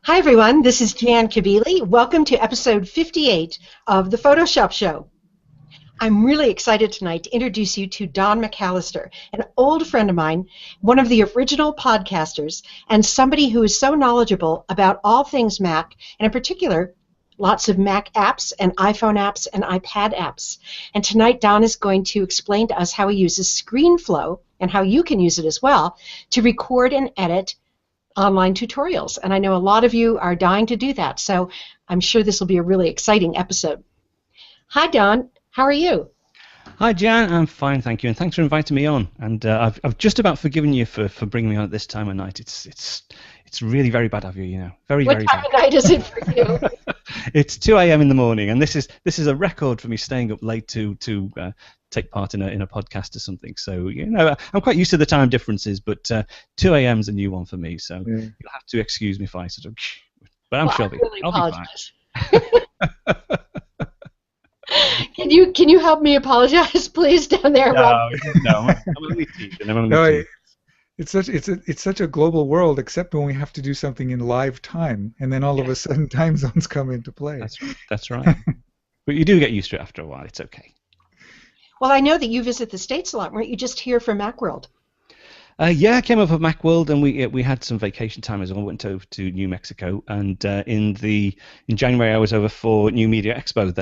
Hi everyone, this is Jan Kabili. Welcome to episode 58 of the Photoshop Show. I'm really excited tonight to introduce you to Don McAllister, an old friend of mine, one of the original podcasters, and somebody who is so knowledgeable about all things Mac, and in particular, lots of Mac apps and iPhone apps and iPad apps. And tonight Don is going to explain to us how he uses Screenflow, and how you can use it as well, to record and edit online tutorials. And I know a lot of you are dying to do that, so I'm sure this will be a really exciting episode. Hi Don, how are you? Hi Jan, I'm fine, thank you, and thanks for inviting me on. And I've just about forgiven you for bringing me on at this time of night. It's really very bad of you, you know. Very bad. What time of night is it for you? It's 2 a.m. in the morning, and this is a record for me staying up late to take part in a podcast or something. So, you know, I'm quite used to the time differences, but 2 a.m. is a new one for me. So you'll have to excuse me if I sort of. But I'm sure I'll be fine. Can you help me apologize, please, down there? No, I'm only teasing. It's such a global world, except when we have to do something in live time, and then all of a sudden time zones come into play. That's right. But you do get used to it after a while. It's okay. Well, I know that you visit the States a lot. Weren't you just here for Macworld? Yeah, I came over for Macworld, and we had some vacation time as well. Went over to New Mexico, and in January I was over for New Media Expo.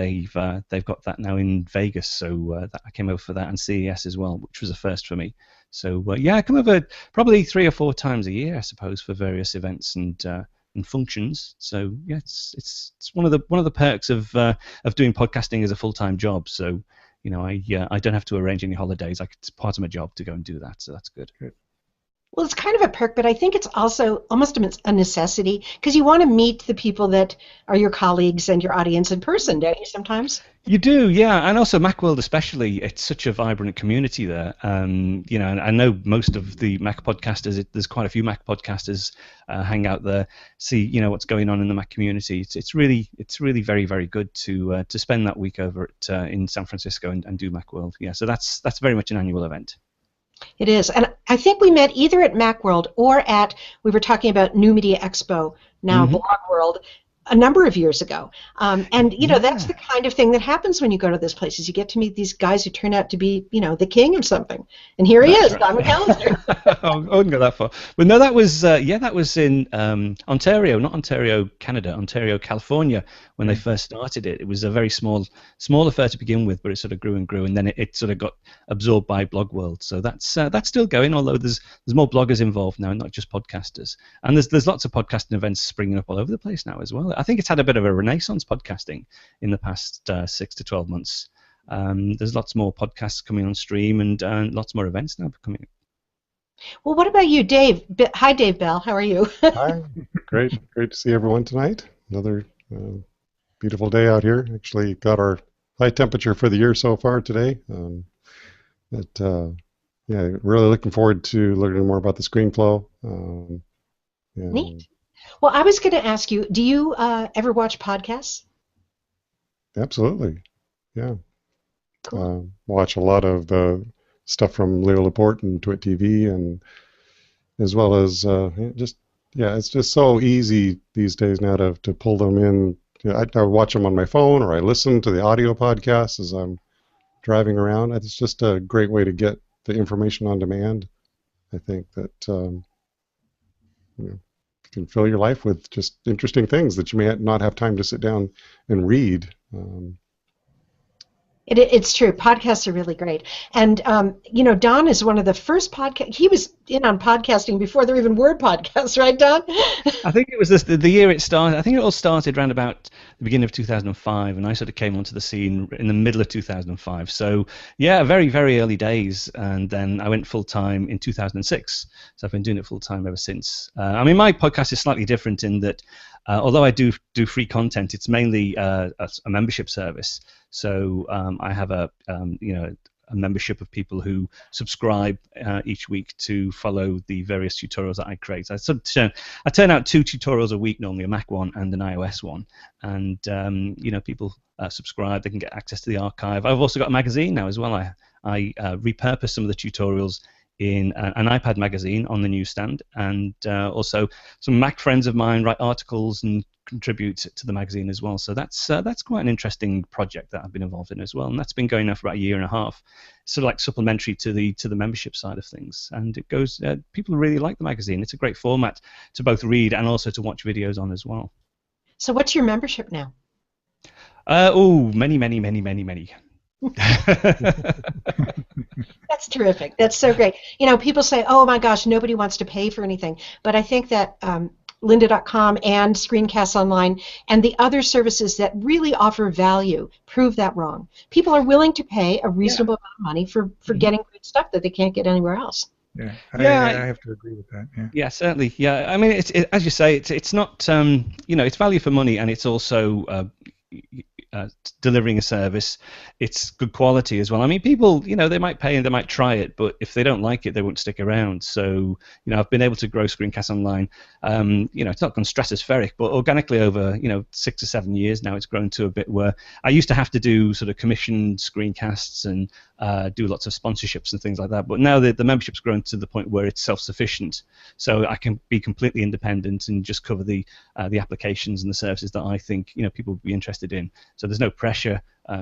They've got that now in Vegas, so I came over for that, and CES as well, which was a first for me. So yeah, I come over probably 3 or 4 times a year, I suppose, for various events and functions. So yeah, it's one of the perks of doing podcasting as a full-time job. So you know, I don't have to arrange any holidays. It's part of my job to go and do that. So that's good. Well, it's kind of a perk, but I think it's also almost a necessity, because you want to meet the people that are your colleagues and your audience in person, don't you, sometimes? You do, yeah, and also Macworld especially. It's such a vibrant community there. You know, and I know most of the Mac podcasters. There's quite a few Mac podcasters hang out there, see what's going on in the Mac community. It's really very, very good to spend that week over in San Francisco and do Macworld. Yeah, so that's very much an annual event. It is, and I think we met either at Macworld or we were talking about New Media Expo, now Blog World, a number of years ago. And, that's the kind of thing that happens when you go to those places. You get to meet these guys who turn out to be, the king of something. And here he is, Don McAllister. I wouldn't go that far. But no, that was in Ontario, not Ontario, Canada, Ontario, California, when they first started it. It was a very small affair to begin with, but it sort of grew and grew, and then it sort of got absorbed by Blog World. So that's still going, although there's more bloggers involved now, not just podcasters. And there's lots of podcasting events springing up all over the place now as well. I think it's had a bit of a renaissance, podcasting, in the past 6 to 12 months. There's lots more podcasts coming on stream, and lots more events now coming. Well, what about you, Dave? Hi, Dave Bell. How are you? Hi. Great to see everyone tonight. Another beautiful day out here. Actually got our high temperature for the year so far today. Really looking forward to learning more about the Screenflow. Neat. Well, I was going to ask you, do you ever watch podcasts? Absolutely, yeah. Cool. Watch a lot of the stuff from Leo Laporte and Twit TV, and as well as it's just so easy these days now to pull them in. I watch them on my phone, or I listen to the audio podcasts as I'm driving around. It's just a great way to get the information on demand. I think that can fill your life with just interesting things that you may not have time to sit down and read. It's true. Podcasts are really great. And, Don is one of the first he was in on podcasting before there even were podcasts, right, Don? I think it was the year it started. I think it all started around about the beginning of 2005, and I sort of came onto the scene in the middle of 2005. So, yeah, very, very early days. And then I went full-time in 2006. So I've been doing it full-time ever since. My podcast is slightly different in that although I do free content, it's mainly a membership service. So I have a membership of people who subscribe each week to follow the various tutorials that I create. I turn out 2 tutorials a week, normally a Mac one and an iOS one, and people subscribe. They can get access to the archive. I've also got a magazine now as well. I repurpose some of the tutorials in an iPad magazine on the newsstand, and also some Mac friends of mine write articles and contribute to the magazine as well. So that's quite an interesting project that I've been involved in as well, and that's been going on for about a year and a half. Sort of like supplementary to the membership side of things, and it goes. People really like the magazine. It's a great format to both read and also to watch videos on as well. So what's your membership now? Many. That's terrific. That's so great. You know, people say, oh my gosh, nobody wants to pay for anything. But I think that lynda.com and Screencasts Online and the other services that really offer value prove that wrong. People are willing to pay a reasonable amount of money for getting great stuff that they can't get anywhere else. Yeah, I have to agree with that. Yeah, certainly. Yeah, I mean, as you say, it's not it's value for money, and it's also delivering a service. It's good quality as well. I mean, people, they might pay and they might try it, but if they don't like it, they won't stick around. So, I've been able to grow Screencast Online. It's not gone stratospheric, but organically over, 6 or 7 years now, it's grown to a bit where I used to have to do sort of commissioned screencasts and do lots of sponsorships and things like that. But now the membership's grown to the point where it's self-sufficient, so I can be completely independent and just cover the applications and the services that I think people would be interested in. So there's no pressure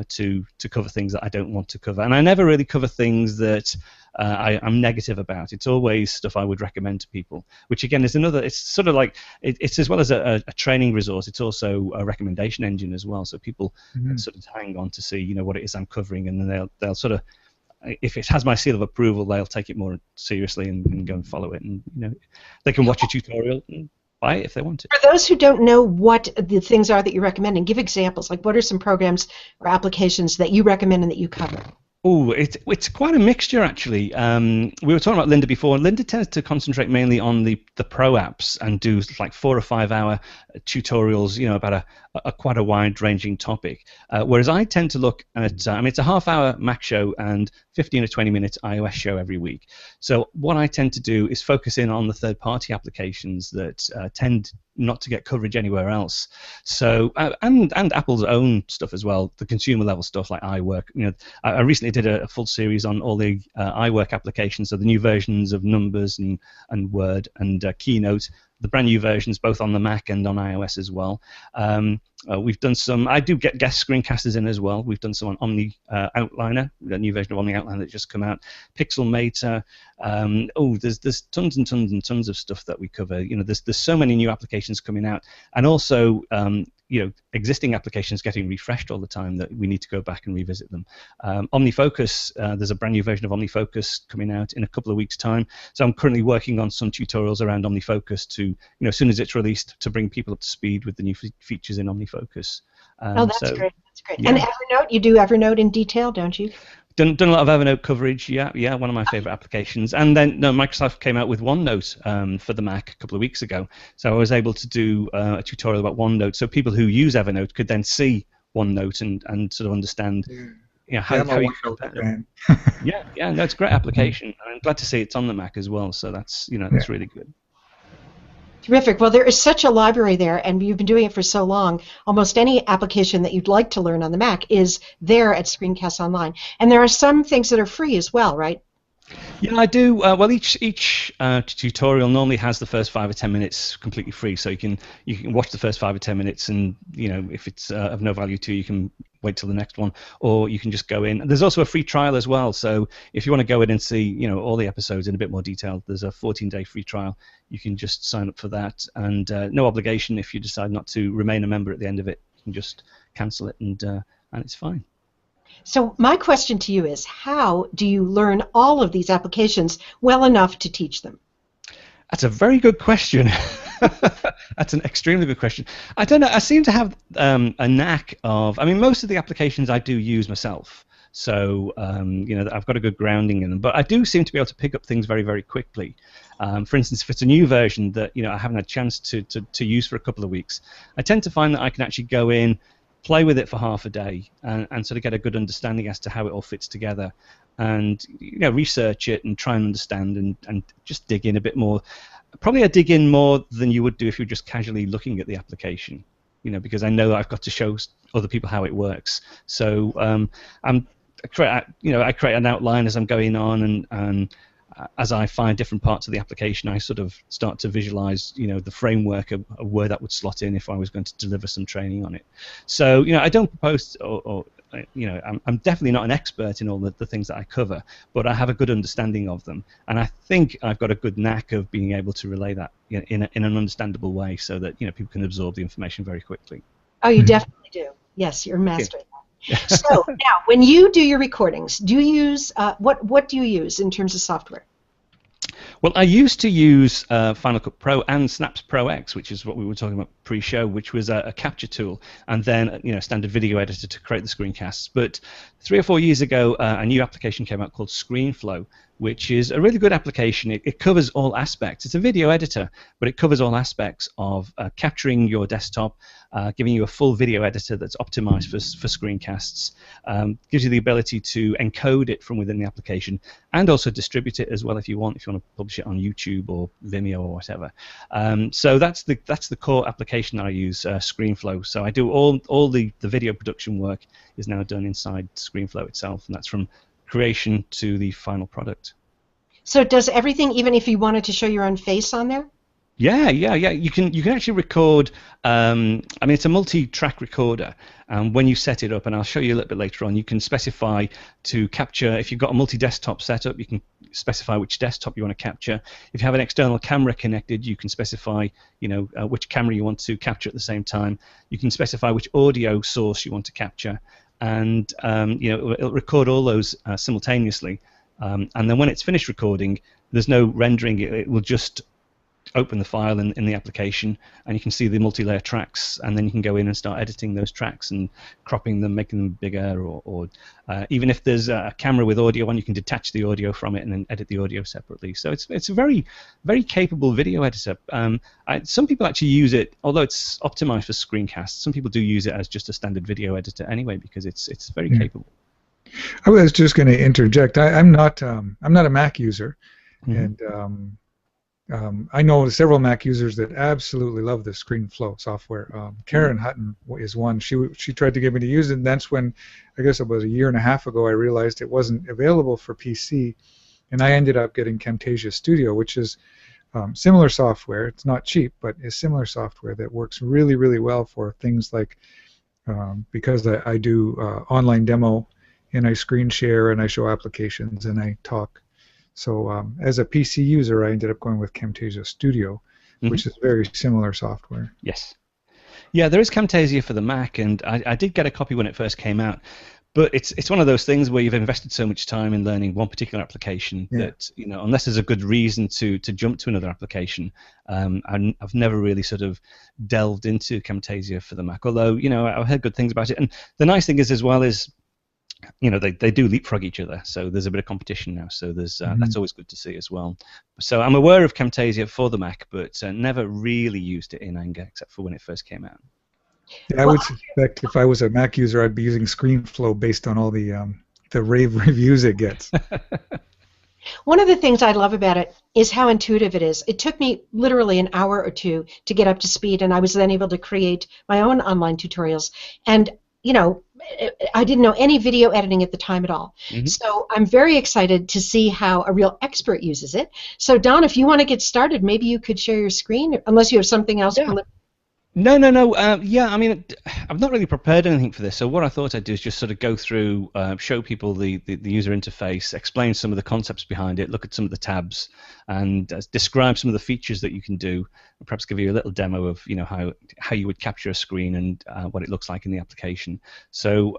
to cover things that I don't want to cover, and I never really cover things that I'm negative about. It's always stuff I would recommend to people, which again is another. It's sort of like it's as well as a training resource. It's also a recommendation engine as well. So people sort of hang on to see what it is I'm covering, and then they'll sort of, if it has my seal of approval, they'll take it more seriously and go and follow it. And they can watch a tutorial and buy it if they want to. For those who don't know what the things are that you're recommending, give examples. Like, what are some programs or applications that you recommend and that you cover? Oh, it's quite a mixture, actually. We were talking about Lynda before. Lynda tends to concentrate mainly on the pro apps and do like 4 or 5 hour tutorials, about quite a wide-ranging topic. Whereas I tend to look at, it's a half-hour Mac show and 15 or 20-minute iOS show every week. So what I tend to do is focus in on the third-party applications that tend not to get coverage anywhere else. So and Apple's own stuff as well, the consumer-level stuff like iWork. I recently did a full series on all the iWork applications, so the new versions of Numbers and Word and Keynote. The brand new versions, both on the Mac and on iOS as well. We've done some. I do get guest screencasters in as well. We've done some on Omni Outliner, the new version of Omni Outliner that just come out. Pixelmator. There's tons and tons and tons of stuff that we cover. There's so many new applications coming out, and also existing applications getting refreshed all the time that we need to go back and revisit them. OmniFocus, there's a brand new version of OmniFocus coming out in a couple of weeks' time. So I'm currently working on some tutorials around OmniFocus to, as soon as it's released, to bring people up to speed with the new features in OmniFocus. That's great. That's great. Yeah. And Evernote, you do Evernote in detail, don't you? Done a lot of Evernote coverage, yeah, one of my favorite applications. And then Microsoft came out with OneNote for the Mac a couple of weeks ago. So I was able to do a tutorial about OneNote, so people who use Evernote could then see OneNote and sort of understand how you feel about it. Yeah, no, it's a great application. I'm glad to see it's on the Mac as well, so that's that's really good. Terrific. Well, there is such a library there, and you've been doing it for so long. Almost any application that you'd like to learn on the Mac is there at Screencast Online. And there are some things that are free as well, right? Yeah, I do. Well, each tutorial normally has the first 5 or 10 minutes completely free, so you can watch the first 5 or 10 minutes, and if it's of no value to you, you can wait till the next one, or you can just go in. There's also a free trial as well, so if you want to go in and see all the episodes in a bit more detail, there's a 14-day free trial. You can just sign up for that, and no obligation. If you decide not to remain a member at the end of it, you can just cancel it, and it's fine. So my question to you is, how do you learn all of these applications well enough to teach them? That's a very good question. That's an extremely good question. I don't know. I seem to have a knack of. Most of the applications I do use myself, so I've got a good grounding in them. But I do seem to be able to pick up things very, very quickly. For instance, if it's a new version that I haven't had a chance to use for a couple of weeks, I tend to find that I can actually go in, play with it for half a day, and sort of get a good understanding as to how it all fits together, and research it and try and understand and just dig in a bit more. Probably I dig in more than you would do if you're just casually looking at the application, because I know I've got to show other people how it works. So I create an outline as I'm going on, and as I find different parts of the application, I sort of start to visualize, the framework of where that would slot in if I was going to deliver some training on it. So, I don't propose, I'm definitely not an expert in all the things that I cover, but I have a good understanding of them, and I think I've got a good knack of being able to relay that in an understandable way, so that people can absorb the information very quickly. Oh, you definitely do. Yes, you're a master. So now, when you do your recordings, do you use what do you use in terms of software? Well, I used to use Final Cut Pro and Snaps Pro X, which is what we were talking about pre-show, which was a capture tool, and then standard video editor to create the screencasts. But 3 or 4 years ago, a new application came out called Screenflow, which is a really good application. It covers all aspects. It's a video editor, but it covers all aspects of capturing your desktop, giving you a full video editor that's optimized for screencasts, gives you the ability to encode it from within the application, and also distribute it as well if you want to publish it on YouTube or Vimeo or whatever. So that's the core application that I use, Screenflow. So I do all the video production work is now done inside Screenflow itself, and that's from creation to the final product. So it does everything, even if you wanted to show your own face on there? Yeah. You can actually record. It's a multi-track recorder, and when you set it up, and I'll show you a little bit later on, you can specify to capture. If you've got a multi-desktop setup, you can specify which desktop you want to capture. If you have an external camera connected, you can specify, which camera you want to capture at the same time. You can specify which audio source you want to capture, and it'll record all those simultaneously. And then when it's finished recording, there's no rendering. It will just open the file in the application, and you can see the multi-layer tracks, and then you can go in and start editing those tracks and cropping them, making them bigger, or even if there's a camera with audio on, you can detach the audio from it and then edit the audio separately. So it's a very, very capable video editor. Some people actually use it, although it's optimized for screencasts, some people do use it as just a standard video editor anyway, because it's very capable. I was just going to interject. I'm not a Mac user, and I know several Mac users that absolutely love the Screenflow software. Karen Hutton is one. She tried to get me to use it, and that's when, I guess it was a year and a half ago, I realized it wasn't available for PC, and I ended up getting Camtasia Studio, which is similar software. It's not cheap, but it's similar software that works really, really well for things like, because I do online demo, and I screen share, and I show applications, and I talk. So as a PC user, I ended up going with Camtasia Studio, which is very similar software. Yes. Yeah, there is Camtasia for the Mac, and I did get a copy when it first came out. But it's one of those things where you've invested so much time in learning one particular application that, unless there's a good reason to jump to another application, I've never really sort of delved into Camtasia for the Mac. Although, I've heard good things about it. And the nice thing is, as well, is they do leapfrog each other, so there's a bit of competition now. So there's that's always good to see as well. So I'm aware of Camtasia for the Mac, but never really used it in anger except for when it first came out. Yeah, I would suspect if I was a Mac user, I'd be using Screenflow based on all the rave reviews it gets. One of the things I love about it is how intuitive it is. It took me literally an hour or two to get up to speed, and I was then able to create my own online tutorials. And I didn't know any video editing at the time at all. So I'm very excited to see how a real expert uses it. So Don, if you want to get started, maybe you could share your screen, unless you have something else. Yeah. No. I've not really prepared anything for this. So what I thought I'd do is just sort of go through, show people the user interface, explain some of the concepts behind it, look at some of the tabs, and describe some of the features that you can do, and perhaps give you a little demo of how you would capture a screen and what it looks like in the application. So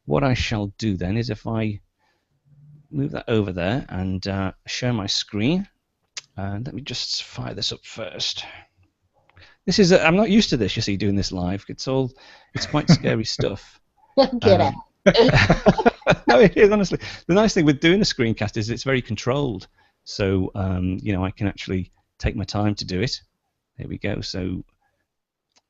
what I shall do then is, if I move that over there and share my screen, let me just fire this up first. This is I'm not used to this, you see, doing this live. It's quite scary stuff. Get out. No, it is, honestly. The nice thing with doing a screencast is it's very controlled. So I can actually take my time to do it. There we go. So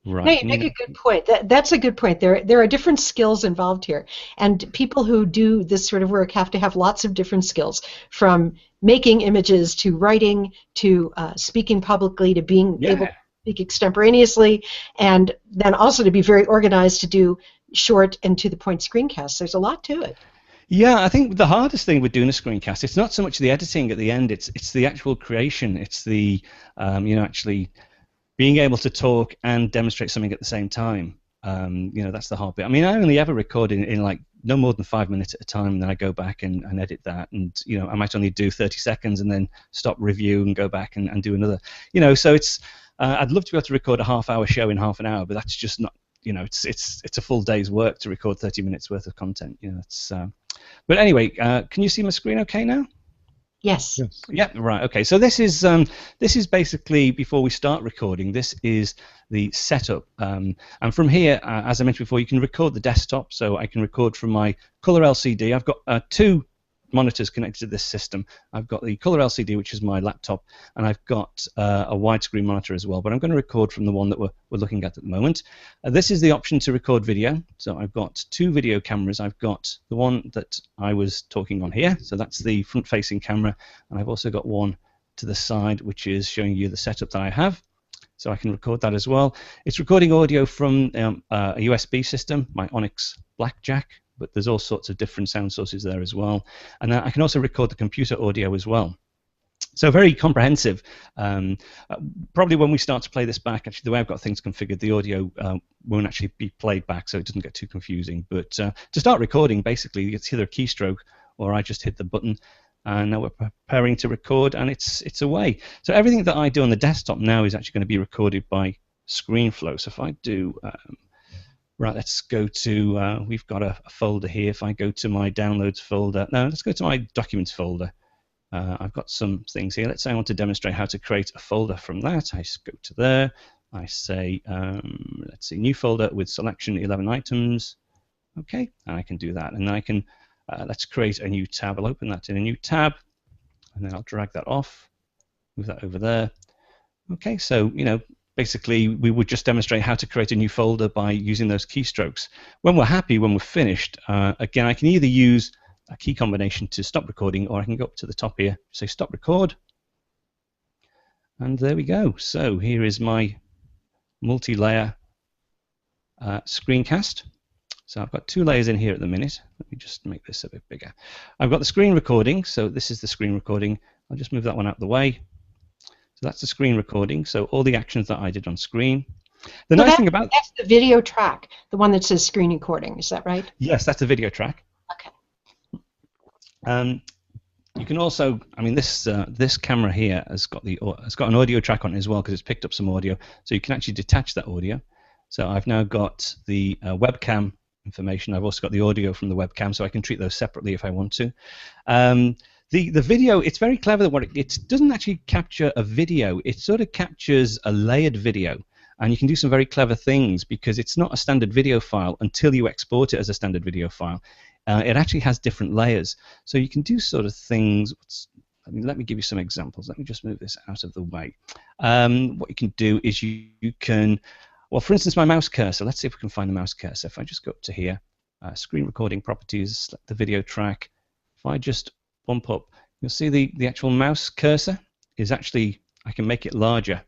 right. No, you make a good point. That's a good point. There are different skills involved here, and people who do this sort of work have to have lots of different skills, from making images to writing to speaking publicly to being able to speak extemporaneously, and then also to be very organized to do short and to the point screencasts. There's a lot to it. Yeah, I think the hardest thing with doing a screencast, it's not so much the editing at the end, it's the actual creation, it's the actually being able to talk and demonstrate something at the same time. That's the hard bit. I mean, I only ever record in like no more than 5 minutes at a time, and then I go back and edit that, and I might only do 30 seconds and then stop, review, and go back and do another. So it's I'd love to be able to record a half-hour show in half an hour, but that's just not. It's a full day's work to record 30 minutes worth of content. But anyway, can you see my screen okay now? Yes. Yeah, right. Okay. So this is basically, before we start recording, this is the setup. And from here, as I mentioned before, you can record the desktop. So I can record from my color LCD. I've got two monitors connected to this system. I've got the color LCD, which is my laptop, and I've got a widescreen monitor as well. But I'm going to record from the one that we're looking at the moment. This is the option to record video. So I've got two video cameras. I've got the one that I was talking on here. So that's the front-facing camera, and I've also got one to the side, which is showing you the setup that I have. So I can record that as well. It's recording audio from a USB system, my Onyx Blackjack, but there's all sorts of different sound sources there as well. And I can also record the computer audio as well. So very comprehensive. Probably when we start to play this back, actually the way I've got things configured, the audio won't actually be played back, so it doesn't get too confusing. But to start recording, basically, it's either a keystroke or I just hit the button, and now we're preparing to record, and it's away. So everything that I do on the desktop now is actually going to be recorded by Screenflow. So if I do... Right, let's go to, we've got a folder here. If I go to my downloads folder, no, let's go to my documents folder. I've got some things here. Let's say I want to demonstrate how to create a folder from that. I go to there. I say, let's see, new folder with selection 11 items. Okay, and I can do that. And then I can, let's create a new tab. I'll open that in a new tab, and then I'll drag that off, move that over there. Okay, so, basically, we would just demonstrate how to create a new folder by using those keystrokes. When we're happy, when we're finished, again, I can either use a key combination to stop recording, or I can go up to the top here, say stop record, and there we go. So here is my multi-layer screencast. So I've got two layers in here at the minute. Let me just make this a bit bigger. I've got the screen recording, so this is the screen recording. I'll just move that one out of the way. So that's the screen recording, so all the actions that I did on screen. The nice thing about... That's the video track, the one that says screen recording, is that right? Yes, that's a video track. Okay. You can also, I mean, this camera here has got an audio track on it as well, because it's picked up some audio, so you can actually detach that audio. So I've now got the webcam information. I've also got the audio from the webcam, so I can treat those separately if I want to. The video, it's very clever that it doesn't actually capture a video, it sort of captures a layered video, and you can do some very clever things because it's not a standard video file until you export it as a standard video file. It actually has different layers, so you can do sort of things. Let me give you some examples. Let me just move this out of the way. What you can do is you can, well, for instance, my mouse cursor. Let's see if we can find the mouse cursor. If I just go up to here, screen recording properties, select the video track. If I just bump up, you'll see the actual mouse cursor is actually, I can make it larger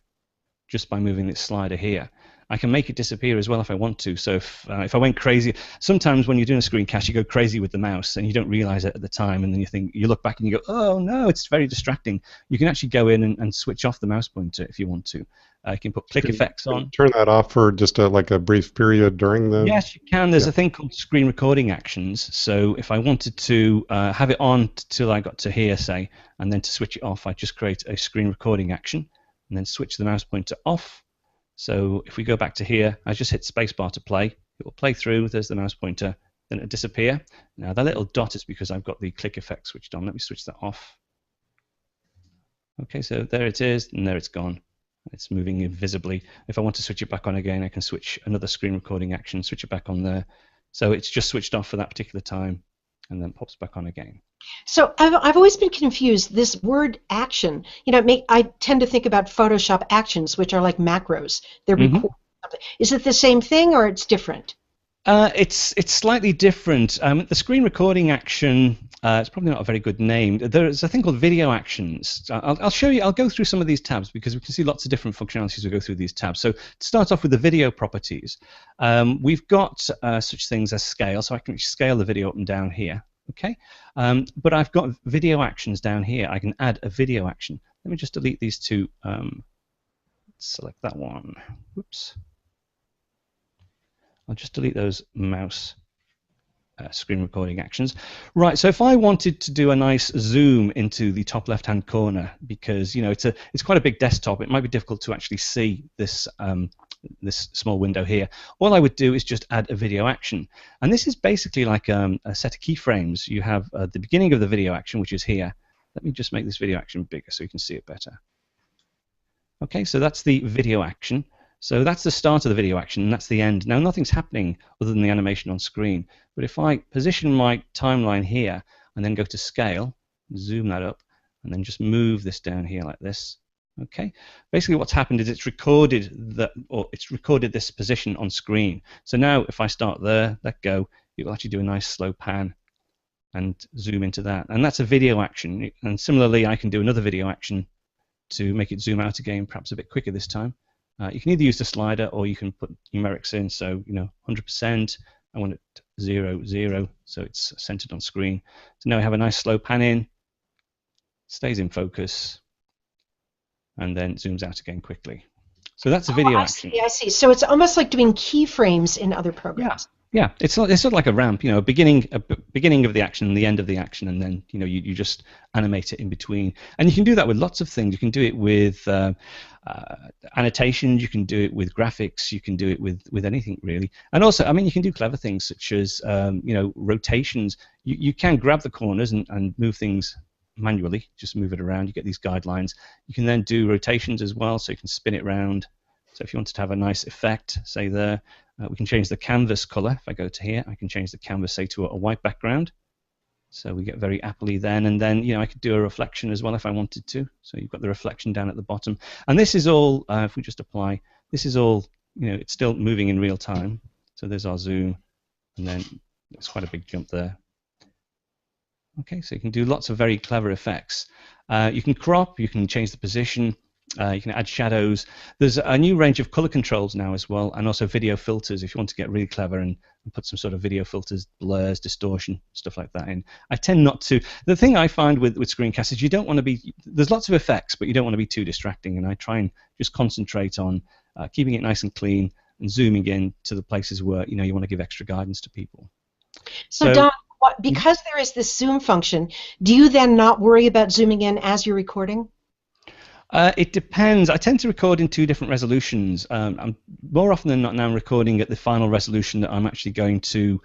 just by moving this slider here. I can make it disappear as well if I want to. So if I went crazy, sometimes when you're doing a screencast, you go crazy with the mouse and you don't realize it at the time, and then you look back and you go, oh no, it's very distracting. You can actually go in and switch off the mouse pointer if you want to. You can put click effects on. Turn that off for just like a brief period during the... Yes, you can. There's a thing called screen recording actions. So if I wanted to have it on till I got to here, say, and then to switch it off, I just create a screen recording action and then switch the mouse pointer off. So if we go back to here, I just hit spacebar to play. It will play through. There's the mouse pointer. Then it'll disappear. Now that little dot is because I've got the click effect switched on. Let me switch that off. Okay, so there it is, and there it's gone. It's moving invisibly. If I want to switch it back on again, I can switch another screen recording action, switch it back on there. So it's just switched off for that particular time, and then pops back on again. So I've always been confused. This word action, I tend to think about Photoshop actions, which are like macros. They're recording something. Is it the same thing or it's different? It's slightly different. The screen recording action, it's probably not a very good name. There's a thing called video actions. I'll show you. I'll go through some of these tabs because we can see lots of different functionalities as we go through these tabs. So to start off with the video properties, we've got such things as scale. So I can scale the video up and down here. Okay, but I've got video actions down here. I can add a video action. Let me just delete these two. Select that one. Whoops. I'll just delete those mouse screen recording actions. Right, so if I wanted to do a nice zoom into the top left-hand corner, because it's quite a big desktop, it might be difficult to actually see this this small window here. All I would do is just add a video action, and this is basically like a set of keyframes. You have the beginning of the video action, which is here. Let me just make this video action bigger so you can see it better. Okay, so that's the video action. So that's the start of the video action, and that's the end. Now nothing's happening other than the animation on screen. But if I position my timeline here and then go to scale, zoom that up, and then just move this down here like this. Okay. Basically, what's happened is it's recorded this position on screen. So now if I start there, let go, it will actually do a nice slow pan and zoom into that. And that's a video action. And similarly, I can do another video action to make it zoom out again, perhaps a bit quicker this time. You can either use the slider or you can put numerics in. So 100%. I want it 0, 0, so it's centered on screen. So now we have a nice slow pan in, stays in focus, and then zooms out again quickly. So that's a video action. I see. So it's almost like doing keyframes in other programs. Yeah, it's sort of like a ramp, a beginning of the action and the end of the action, and then you just animate it in between. And you can do that with lots of things. You can do it with annotations. You can do it with graphics. You can do it with anything really. And also, I mean, you can do clever things such as rotations. You can grab the corners and move things manually. Just move it around. You get these guidelines. You can then do rotations as well, so you can spin it around. So if you wanted to have a nice effect, say there, we can change the canvas color. If I go to here, I can change the canvas, say, to a white background. So we get very appley then. And then, I could do a reflection as well if I wanted to. So you've got the reflection down at the bottom. And this is all, if we just apply, this is all, it's still moving in real time. So there's our zoom. And then there's quite a big jump there. Okay, so you can do lots of very clever effects. You can crop, you can change the position. You can add shadows. There's a new range of color controls now as well, and also video filters if you want to get really clever and put some sort of video filters, blurs, distortion, stuff like that in. I tend not to. The thing I find with Screencast is you don't want to be, there's lots of effects, but you don't want to be too distracting, and I try and just concentrate on keeping it nice and clean and zooming in to the places where you want to give extra guidance to people. So Don, because there is this zoom function, do you then not worry about zooming in as you're recording? It depends. I tend to record in 2 different resolutions. I'm more often than not now recording at the final resolution that I'm actually going to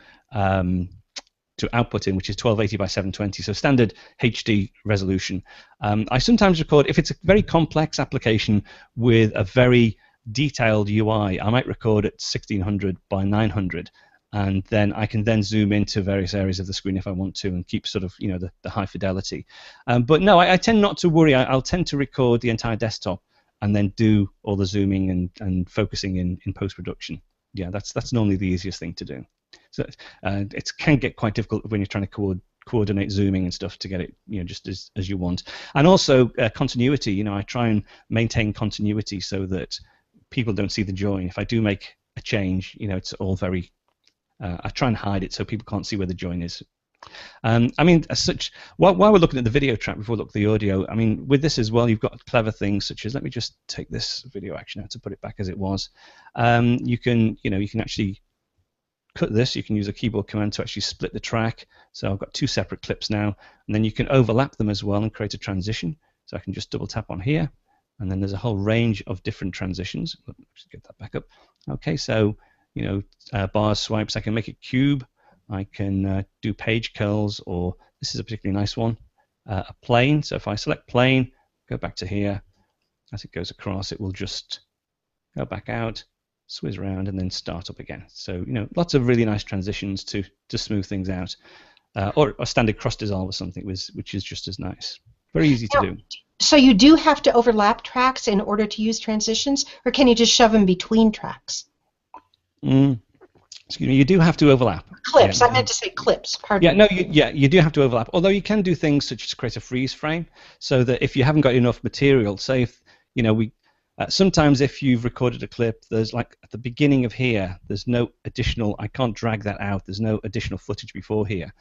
output in, which is 1280 by 720, so standard HD resolution. I sometimes record, if it's a very complex application with a very detailed UI, I might record at 1600 by 900. And then I can then zoom into various areas of the screen if I want to and keep sort of, the high fidelity. But no, I tend not to worry. I'll tend to record the entire desktop and then do all the zooming and focusing in post-production. Yeah, that's normally the easiest thing to do. So it can get quite difficult when you're trying to coordinate zooming and stuff to get it, just as you want. And also continuity. I try and maintain continuity so that people don't see the join. If I do make a change, it's all very I try and hide it so people can't see where the join is. I mean, as such, while we're looking at the video track before we look at the audio, I mean, with this as well, you've got clever things such as, let me just take this video action out to put it back as it was. You can actually cut this. You can use a keyboard command to actually split the track. So I've got 2 separate clips now, and then you can overlap them as well and create a transition. So I can just double tap on here, and then there's a whole range of different transitions. Let's get that back up. Okay, so bars, swipes. I can make it cube. I can do page curls, or this is a particularly nice one, a plane. So if I select plane, go back to here, as it goes across, it will just go back out, swizz around, and then start up again. So lots of really nice transitions to smooth things out, or a standard cross dissolve or something, which is just as nice. Very easy to do. So you do have to overlap tracks in order to use transitions, or can you just shove them between tracks? Excuse me, you do have to overlap. Clips, yeah. I meant to say clips, pardon me. Yeah, you do have to overlap, although you can do things such as create a freeze frame, so that if you haven't got enough material, say if, Sometimes if you've recorded a clip, there's like at the beginning of here, there's no additional, I can't drag that out, there's no additional footage before here.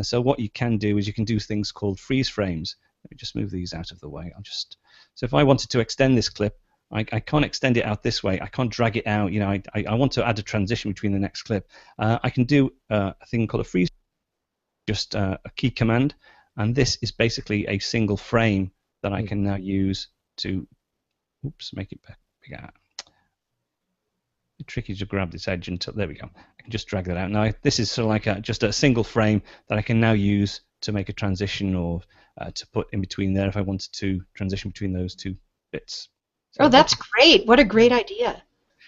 So what you can do is you can do things called freeze frames. Let me just move these out of the way. So if I wanted to extend this clip, I can't extend it out this way. I can't drag it out. You know, I want to add a transition between the next clip. I can do a thing called a freeze, just a key command, and this is basically a single frame that I can now use to, oops, make it bigger. It's tricky to grab this edge until, there we go. I can just drag that out. Now this is sort of like just a single frame that I can now use to make a transition or to put in between there if I wanted to transition between those two bits. So oh, that's great. What a great idea.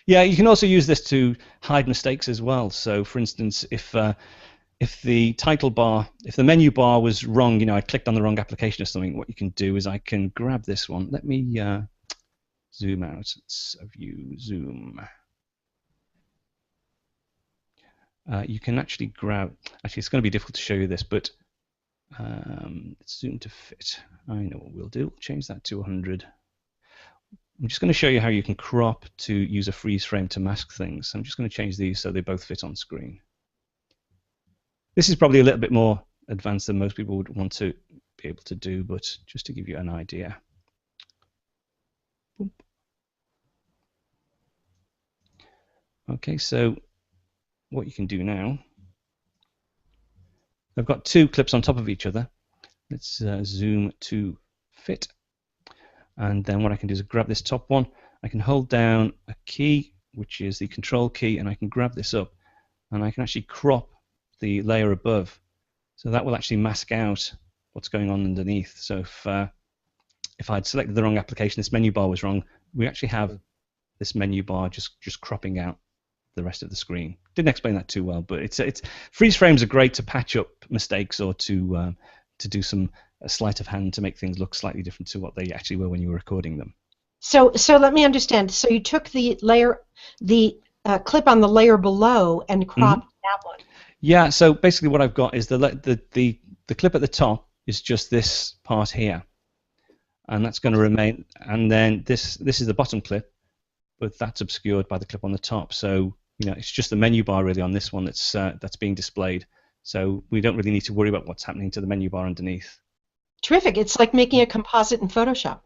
Yeah, you can also use this to hide mistakes as well. So for instance, if the title bar, if the menu bar was wrong, you know, I clicked on the wrong application or something, what you can do is I can grab this one. Let me zoom out. It's a view, zoom. You can actually grab, actually it's going to be difficult to show you this, but let's zoom to fit. I know what we'll do. We'll change that to 100. I'm just going to show you how you can crop to use a freeze frame to mask things. I'm just going to change these so they both fit on screen. This is probably a little bit more advanced than most people would want to be able to do, but just to give you an idea. Boop. Okay, so what you can do now, I've got two clips on top of each other. Let's zoom to fit. And then what I can do is grab this top one. I can hold down a key, which is the control key, and I can grab this up. And I can actually crop the layer above. So that will actually mask out what's going on underneath. So if I'd selected the wrong application, this menu bar was wrong, we actually have this menu bar just cropping out the rest of the screen. Didn't explain that too well, but it's freeze frames are great to patch up mistakes or to do some sleight of hand to make things look slightly different to what they actually were when you were recording them. So let me understand. So you took the layer, the clip on the layer below and cropped that one. Yeah. So basically, what I've got is the clip at the top is just this part here, and that's going to remain. And then this is the bottom clip, but that's obscured by the clip on the top. So you know, it's just the menu bar really on this one that's being displayed. So we don't really need to worry about what's happening to the menu bar underneath. Terrific. It's like making a composite in Photoshop.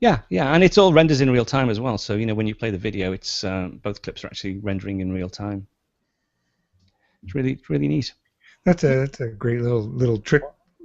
Yeah, and it's all renders in real time as well. So you know, when you play the video, it's both clips are actually rendering in real time. It's really neat. That's a great little trick.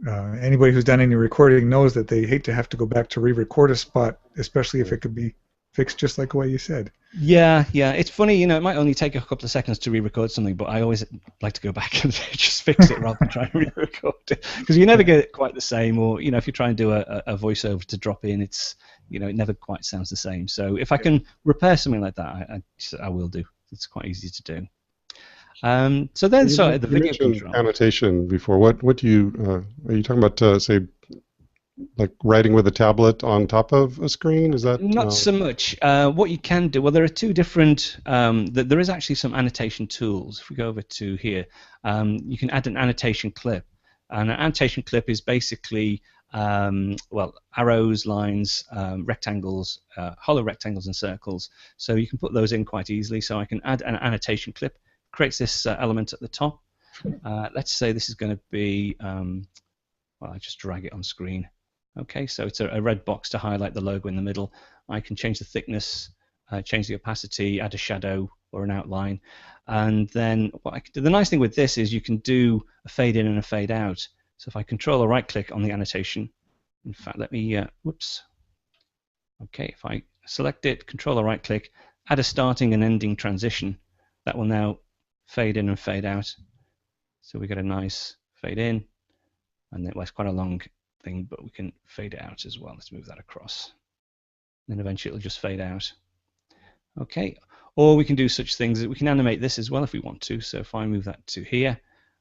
Anybody who's done any recording knows that they hate to have to go back to re-record a spot, especially if it could be fixed just like what you said. Yeah. It's funny, you know, it might only take a couple of seconds to re-record something, but I always like to go back and just fix it rather than try and re-record it, because you never get it quite the same. Or you know, if you try and do a voiceover to drop in, it's, you know, it never quite sounds the same. So if I can repair something like that, I will do. It's quite easy to do. So then, so the video control. Annotation before. What do you are you talking about? Say, like writing with a tablet on top of a screen? Is that not so much? What you can do, well, there are two different. There is actually some annotation tools. If we go over to here, you can add an annotation clip. And an annotation clip is basically well, arrows, lines, rectangles, hollow rectangles, and circles. So you can put those in quite easily. So I can add an annotation clip. Creates this element at the top. Let's say this is going to be, well, I just drag it on screen. Okay, so it's a red box to highlight the logo in the middle. I can change the thickness, change the opacity, add a shadow or an outline. And then what I can do, the nice thing with this is you can do a fade in and a fade out. So if I control or right click on the annotation, in fact, let me, whoops. Okay, if I select it, control or right click, add a starting and ending transition, that will now fade in and fade out. So we get a nice fade in, and then, well, it's quite a long thing, but we can fade it out as well. Let's move that across. Then eventually it'll just fade out. Okay, or we can do such things that we can animate this as well if we want to. So if I move that to here,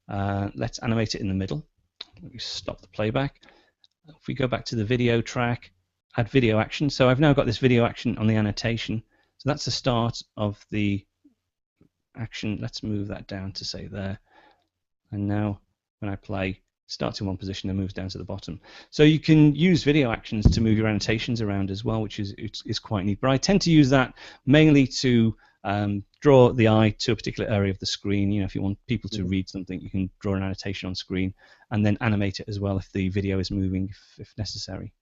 let's animate it in the middle. Let me stop the playback. If we go back to the video track, add video action. So I've now got this video action on the annotation. So that's the start of the action. Let's move that down to say there. And now when I play, starts in one position and moves down to the bottom. So you can use video actions to move your annotations around as well, which is quite neat. But I tend to use that mainly to draw the eye to a particular area of the screen. You know, if you want people to read something, you can draw an annotation on screen and then animate it as well if the video is moving, if necessary.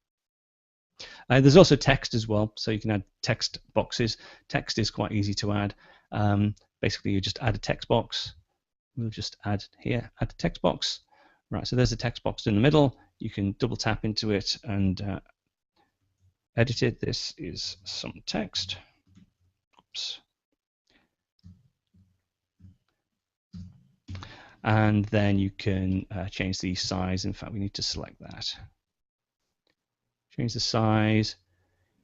There's also text as well, so you can add text boxes. Text is quite easy to add. Basically, you just add a text box. We'll just add here, add a text box. Right, so there's a text box in the middle. You can double tap into it and edit it. This is some text. Oops. And then you can change the size. In fact, we need to select that. Change the size,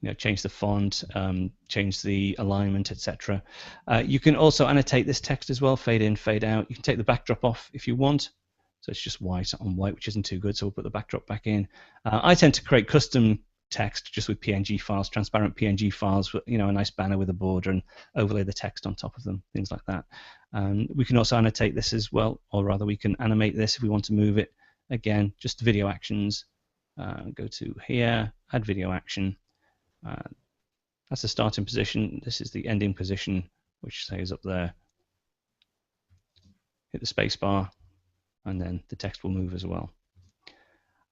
you know, change the font, change the alignment, etc. You can also annotate this text as well, fade in, fade out. You can take the backdrop off if you want. So it's just white on white, which isn't too good, so we'll put the backdrop back in. I tend to create custom text just with PNG files, transparent PNG files, with, you know, a nice banner with a border and overlay the text on top of them, things like that. We can also annotate this as well, or rather we can animate this if we want to move it. Again, just video actions. Go to here, add video action. That's the starting position. This is the ending position, which stays up there. Hit the space bar, and then the text will move as well.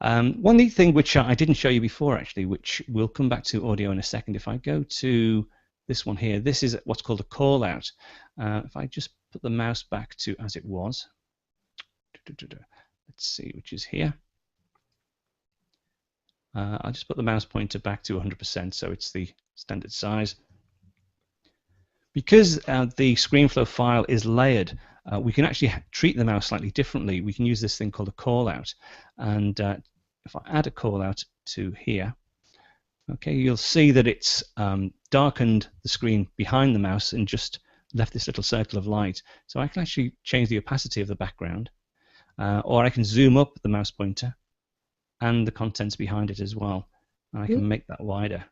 One neat thing which I didn't show you before, actually, which we'll come back to audio in a second. If I go to this one here, this is what's called a call out. If I just put the mouse back to as it was, let's see, which is here. I'll just put the mouse pointer back to 100%, so it's the standard size. Because the Screenflow file is layered, we can actually treat the mouse slightly differently. We can use this thing called a call out. And if I add a call out to here, okay, you'll see that it's darkened the screen behind the mouse and just left this little circle of light. So I can actually change the opacity of the background, or I can zoom up the mouse pointer and the contents behind it as well. And I can make that wider.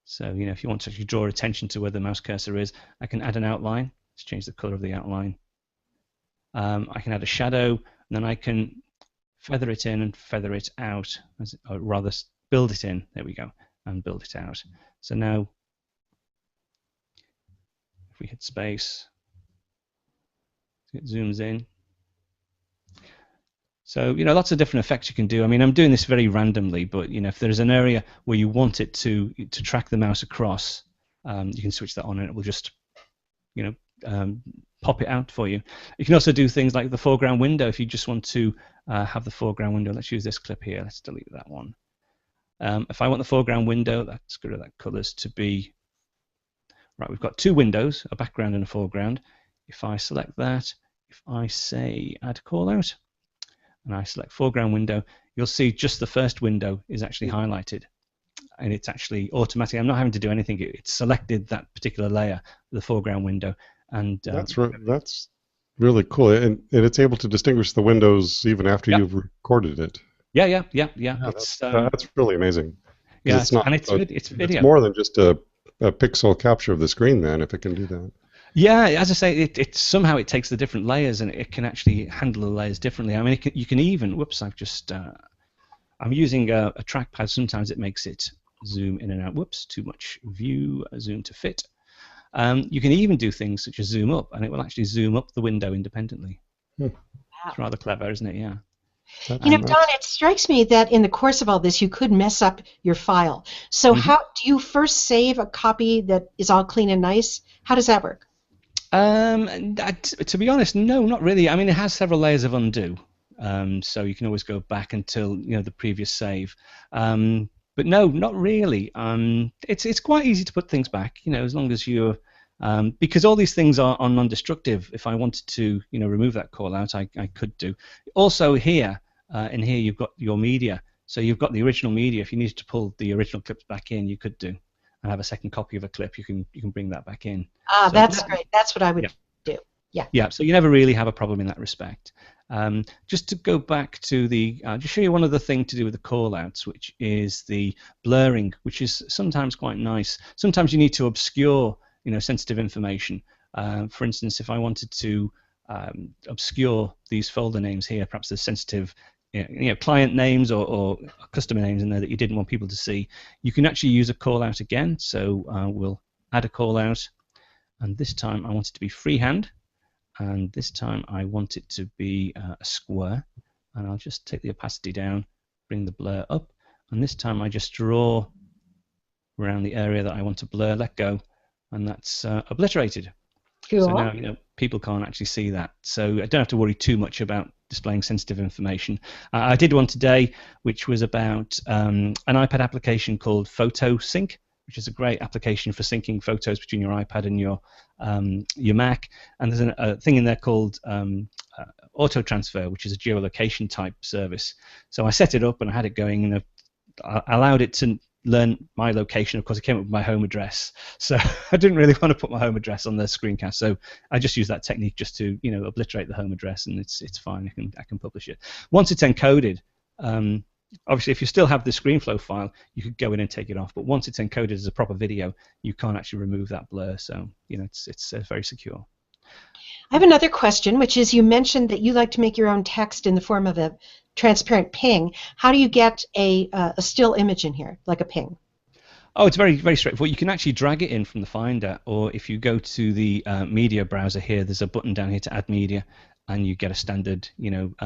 So, you know, if you want to actually draw attention to where the mouse cursor is, I can add an outline. Let's change the color of the outline. I can add a shadow, and then I can feather it in and feather it out, or rather build it in, there we go, and build it out. So now, if we hit space, it zooms in. So, you know, lots of different effects you can do. I mean, I'm doing this very randomly, but, you know, if there's an area where you want it to track the mouse across, you can switch that on and it will just, you know, pop it out for you. You can also do things like the foreground window. If you just want to have the foreground window, let's use this clip here. Let's delete that one. If I want the foreground window, let's go to that colors to be, right, we've got two windows, a background and a foreground. If I select that, if I say add call out, and I select foreground window, you'll see just the first window is actually highlighted. And it's actually automatic. I'm not having to do anything. It's selected that particular layer, the foreground window. And that's really cool. And it's able to distinguish the windows even after you've recorded it. Yeah. That's really amazing. Yeah, it's not, and it's video. It's more than just a pixel capture of the screen, then, if it can do that. Yeah, as I say, it somehow it takes the different layers and it can actually handle the layers differently. I mean, you can even, whoops, I've just, I'm using a trackpad. Sometimes it makes it zoom in and out. Whoops, too much view, zoom to fit. You can even do things such as zoom up, and it will actually zoom up the window independently. It's rather clever, isn't it? Yeah. You know, Don, it strikes me that in the course of all this, you could mess up your file. So how do you first save a copy that is all clean and nice? How does that work? To be honest, no, not really. I mean, it has several layers of undo, so you can always go back until the previous save. But no, not really. It's quite easy to put things back, as long as you're because all these things are non-destructive. If I wanted to, remove that call out, I could do. Also here, in here you've got your media, so you've got the original media. If you needed to pull the original clips back in, you could do. And have a second copy of a clip, you can bring that back in. Ah, so that's great. That's what I would do. Yeah. Yeah. So you never really have a problem in that respect. Just to go back to the, just show you one other thing to do with the callouts, which is the blurring, which is sometimes quite nice. Sometimes you need to obscure, sensitive information. For instance, if I wanted to obscure these folder names here, perhaps the sensitive client names or customer names in there that you didn't want people to see, you can actually use a call out again. So we'll add a call out, and this time I want it to be freehand, and this time I want it to be a square, and I'll just take the opacity down, bring the blur up, and this time I just draw around the area that I want to blur, let go, and that's obliterated. Cool. So now people can't actually see that. So I don't have to worry too much about displaying sensitive information. I did one today which was about an iPad application called Photo Sync, which is a great application for syncing photos between your iPad and your Mac. And there's a thing in there called auto transfer, which is a geolocation type service. So I set it up and I had it going, and I allowed it to learn my location. Of course, it came up with my home address, so I didn't really want to put my home address on the screencast, so I just used that technique just to obliterate the home address, and it's fine. I can publish it once it's encoded. Obviously, if you still have the Screenflow file, you could go in and take it off, but once it's encoded as a proper video, you can't actually remove that blur, so it's very secure. I have another question, which is, you mentioned that you like to make your own text in the form of a transparent ping. How do you get a still image in here, like a ping? Oh, it's very, very straightforward. You can actually drag it in from the Finder, or if you go to the media browser here, there's a button down here to add media, and you get a standard,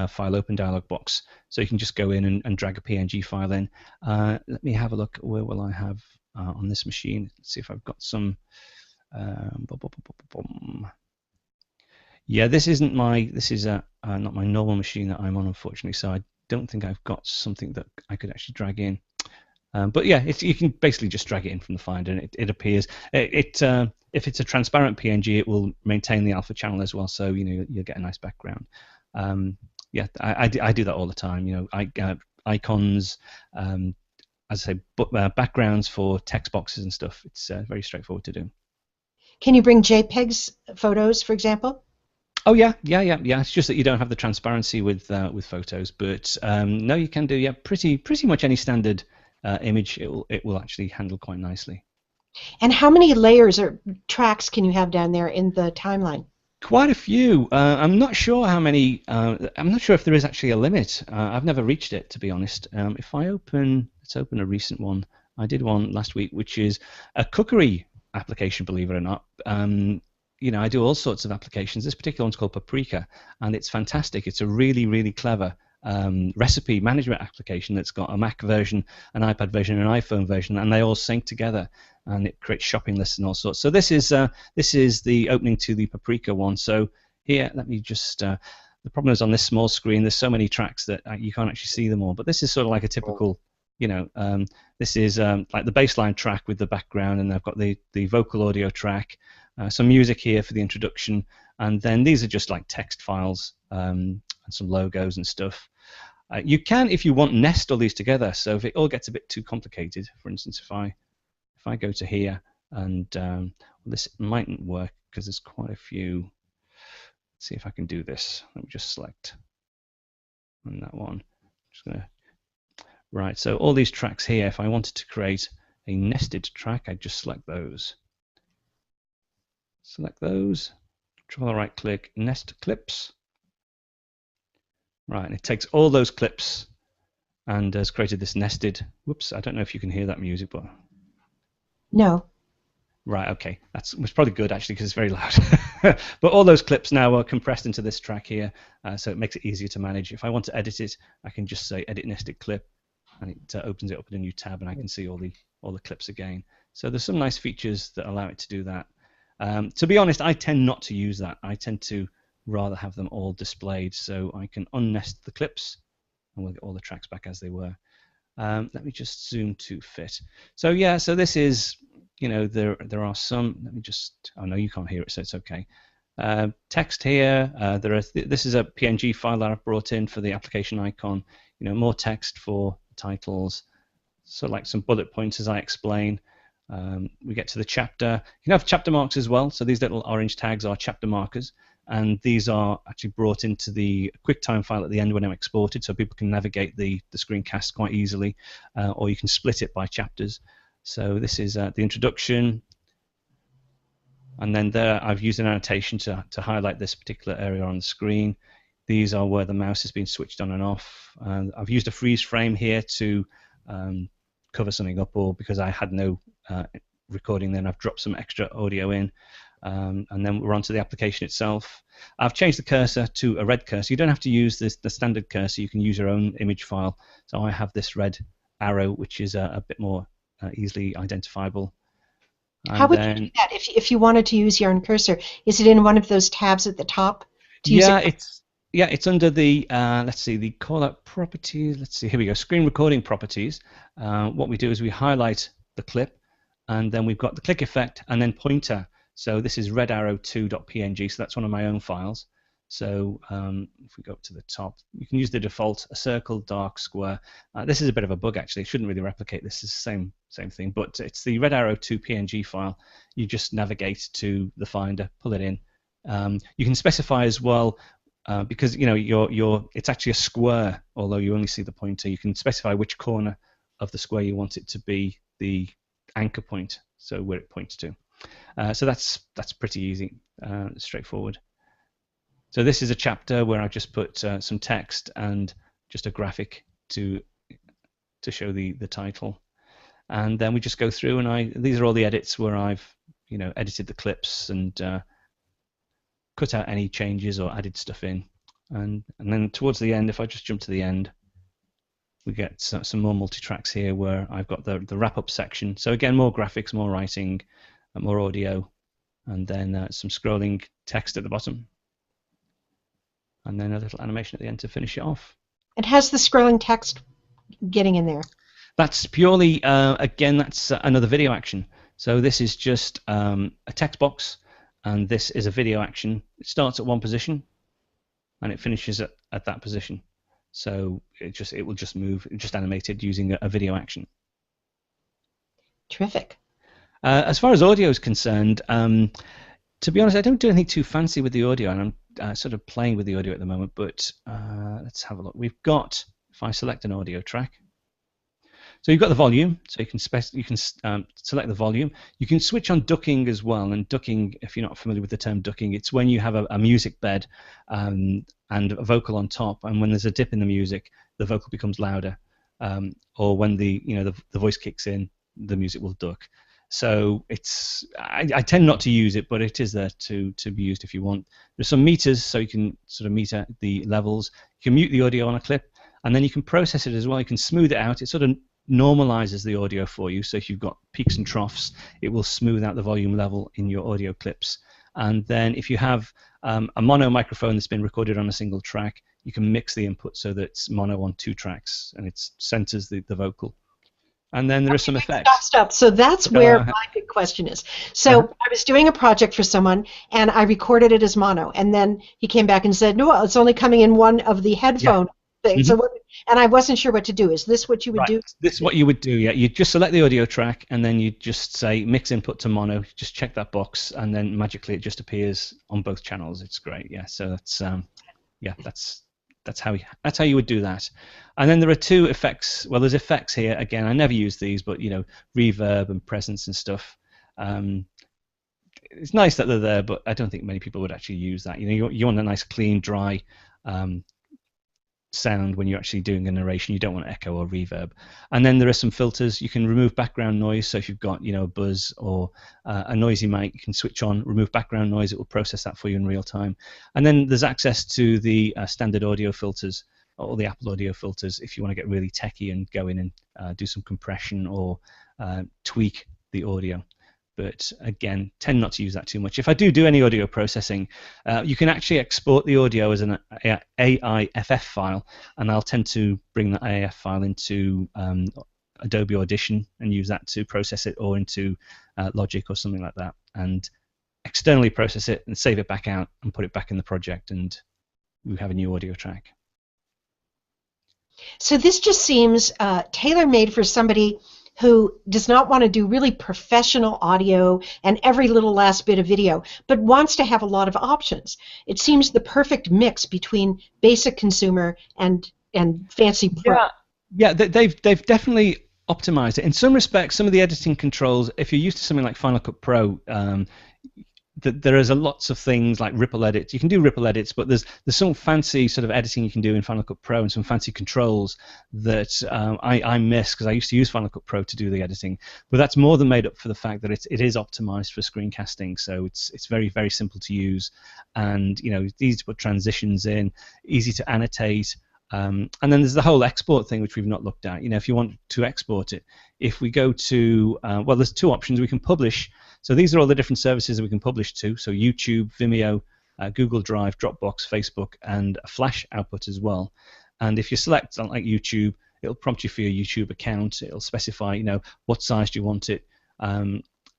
file open dialog box. So you can just go in and drag a PNG file in. Let me have a look. Where will I have on this machine? Let's see if I've got some. Yeah, this is not my normal machine that I'm on, unfortunately. So I don't think I've got something that I could actually drag in. But yeah, you can basically just drag it in from the Finder, and it appears. If it's a transparent PNG, it will maintain the alpha channel as well, so you'll get a nice background. Yeah, I do that all the time. Icons, as I say, backgrounds for text boxes and stuff. It's very straightforward to do. Can you bring JPEGs photos, for example? Oh yeah. It's just that you don't have the transparency with photos, but no, you can do. Yeah, pretty much any standard image it will actually handle quite nicely. And how many layers or tracks can you have down there in the timeline? Quite a few. I'm not sure how many. I'm not sure if there is actually a limit. I've never reached it, to be honest. If I let's open a recent one. I did one last week, which is a cookery application, believe it or not. I do all sorts of applications. This particular one's called Paprika, and it's fantastic. It's a really, really clever recipe management application that's got a Mac version, an iPad version, and an iPhone version, and they all sync together, and it creates shopping lists and all sorts. So this is the opening to the Paprika one. So here, let me just. The problem is on this small screen, there's so many tracks that you can't actually see them all. But this is sort of like a typical. This is like the baseline track with the background, and I've got the vocal audio track, some music here for the introduction, and then these are just like text files and some logos and stuff. You can, if you want, nest all these together. So if it all gets a bit too complicated, for instance, if I go to here, and this mightn't work because there's quite a few. Let's see if I can do this. Let me just select on that one. Just gonna. Right, so all these tracks here, if I wanted to create a nested track, I'd just select those. Select those, triple right click, nest clips. Right, and it takes all those clips and has created this nested. Whoops, I don't know if you can hear that music, but. No. Right, okay, it's probably good actually because it's very loud. But all those clips now are compressed into this track here, so it makes it easier to manage. If I want to edit it, I can just say edit nested clip, and it opens it up in a new tab, and I can see all the clips again. So there's some nice features that allow it to do that. To be honest, I tend not to use that. I tend to rather have them all displayed, so I can unnest the clips, and we'll get all the tracks back as they were. Let me just zoom to fit. So yeah, so this is, there are some. Let me just. Oh no, you can't hear it, so it's okay. Text here. This is a PNG file that I've brought in for the application icon. More text for titles, so like some bullet points as I explain. We get to the chapter. You can have chapter marks as well, so these little orange tags are chapter markers, and these are actually brought into the QuickTime file at the end when I'm exported, so people can navigate the screencast quite easily, or you can split it by chapters. So this is the introduction, and then there I've used an annotation to highlight this particular area on the screen. These are where the mouse has been switched on and off. I've used a freeze frame here to cover something up, or because I had no recording, then I've dropped some extra audio in. And then we're on to the application itself. I've changed the cursor to a red cursor. You don't have to use the standard cursor. You can use your own image file. So I have this red arrow, which is a bit more easily identifiable. And how would you do that if you wanted to use your own cursor? Is it in one of those tabs at the top? It's under the, let's see, the callout properties. Let's see, here we go, screen recording properties. What we do is we highlight the clip, and then we've got the click effect and then pointer. So this is redarrow2.png, so that's one of my own files. So if we go up to the top, you can use the default, a circle, dark, square. This is a bit of a bug, actually. It shouldn't really replicate this. It's the same thing, but it's the redarrow2.png file. You just navigate to the Finder, pull it in. You can specify as well, because it's actually a square, although you only see the pointer. You can specify which corner of the square you want it to be the anchor point, so where it points to. So that's pretty easy, straightforward. So this is a chapter where I just put some text and just a graphic to show the title, and then we just go through, and these are all the edits where I've edited the clips and cut out any changes or added stuff in, and then towards the end, if I just jump to the end, we get some more multi-tracks here where I've got the wrap-up section. So again, more graphics, more writing, more audio, and then some scrolling text at the bottom, and then a little animation at the end to finish it off. And how's the scrolling text getting in there? That's purely, again, that's another video action. So this is just a text box, and this is a video action. It starts at one position, and it finishes at that position. So it will just move, just animated using a video action. Terrific. As far as audio is concerned, to be honest, I don't do anything too fancy with the audio, and I'm sort of playing with the audio at the moment, but let's have a look. We've got, if I select an audio track, so you've got the volume, so you can select the volume. You can switch on ducking as well, and ducking, if you're not familiar with the term ducking, it's when you have a music bed and a vocal on top, and when there's a dip in the music, the vocal becomes louder, or when the voice kicks in, the music will duck. So I tend not to use it, but it is there to be used if you want. There's some meters, so you can sort of meter the levels. You can mute the audio on a clip, and then you can process it as well. You can smooth it out. It sort of normalizes the audio for you. So if you've got peaks and troughs, it will smooth out the volume level in your audio clips. And then if you have a mono microphone that's been recorded on a single track, you can mix the input so that it's mono on 2 tracks, and it centers the vocal. And then there are some effects. Stop. So that's where my big question is. So I was doing a project for someone, and I recorded it as mono, and then he came back and said, no, it's only coming in one of the headphone things. So and I wasn't sure what to do. Is this what you would do? This is what you would do, yeah. You just select the audio track, and then you just say mix input to mono, just check that box, and then magically it just appears on both channels. It's great, yeah. So that's that's how you would do that. And then there are 2 effects. Well, there's effects here. Again, I never use these, but reverb and presence and stuff. It's nice that they're there, but I don't think many people would actually use that. You want a nice, clean, dry sound when you're actually doing a narration. You don't want echo or reverb. And then there are some filters. You can remove background noise. So if you've got a buzz or a noisy mic, you can switch on remove background noise. It will process that for you in real time. And then there's access to the standard audio filters, or the Apple audio filters, if you want to get really techie and go in and do some compression or tweak the audio. But again, tend not to use that too much. If I do any audio processing, you can actually export the audio as an AIFF file, and I'll tend to bring that AIF file into Adobe Audition and use that to process it, or into Logic or something like that, and externally process it and save it back out and put it back in the project, and we have a new audio track. So this just seems tailor-made for somebody who does not want to do really professional audio and every little last bit of video, but wants to have a lot of options. It seems the perfect mix between basic consumer and fancy pro. Yeah, they've definitely optimized it. In some respects, some of the editing controls, if you're used to something like Final Cut Pro, there is lots of things like ripple edits. You can do ripple edits, but there's some fancy sort of editing you can do in Final Cut Pro and some fancy controls that I miss because I used to use Final Cut Pro to do the editing. But that's more than made up for the fact that it is optimized for screencasting, so it's very, very simple to use, and it's easy to put transitions in, easy to annotate. And then there's the whole export thing, which we've not looked at. If you want to export it, if we go to, well, there's two options. We can publish. So these are all the different services that we can publish to. So YouTube, Vimeo, Google Drive, Dropbox, Facebook, and a Flash output as well. And if you select like YouTube, it'll prompt you for your YouTube account. It'll specify, what size do you want it.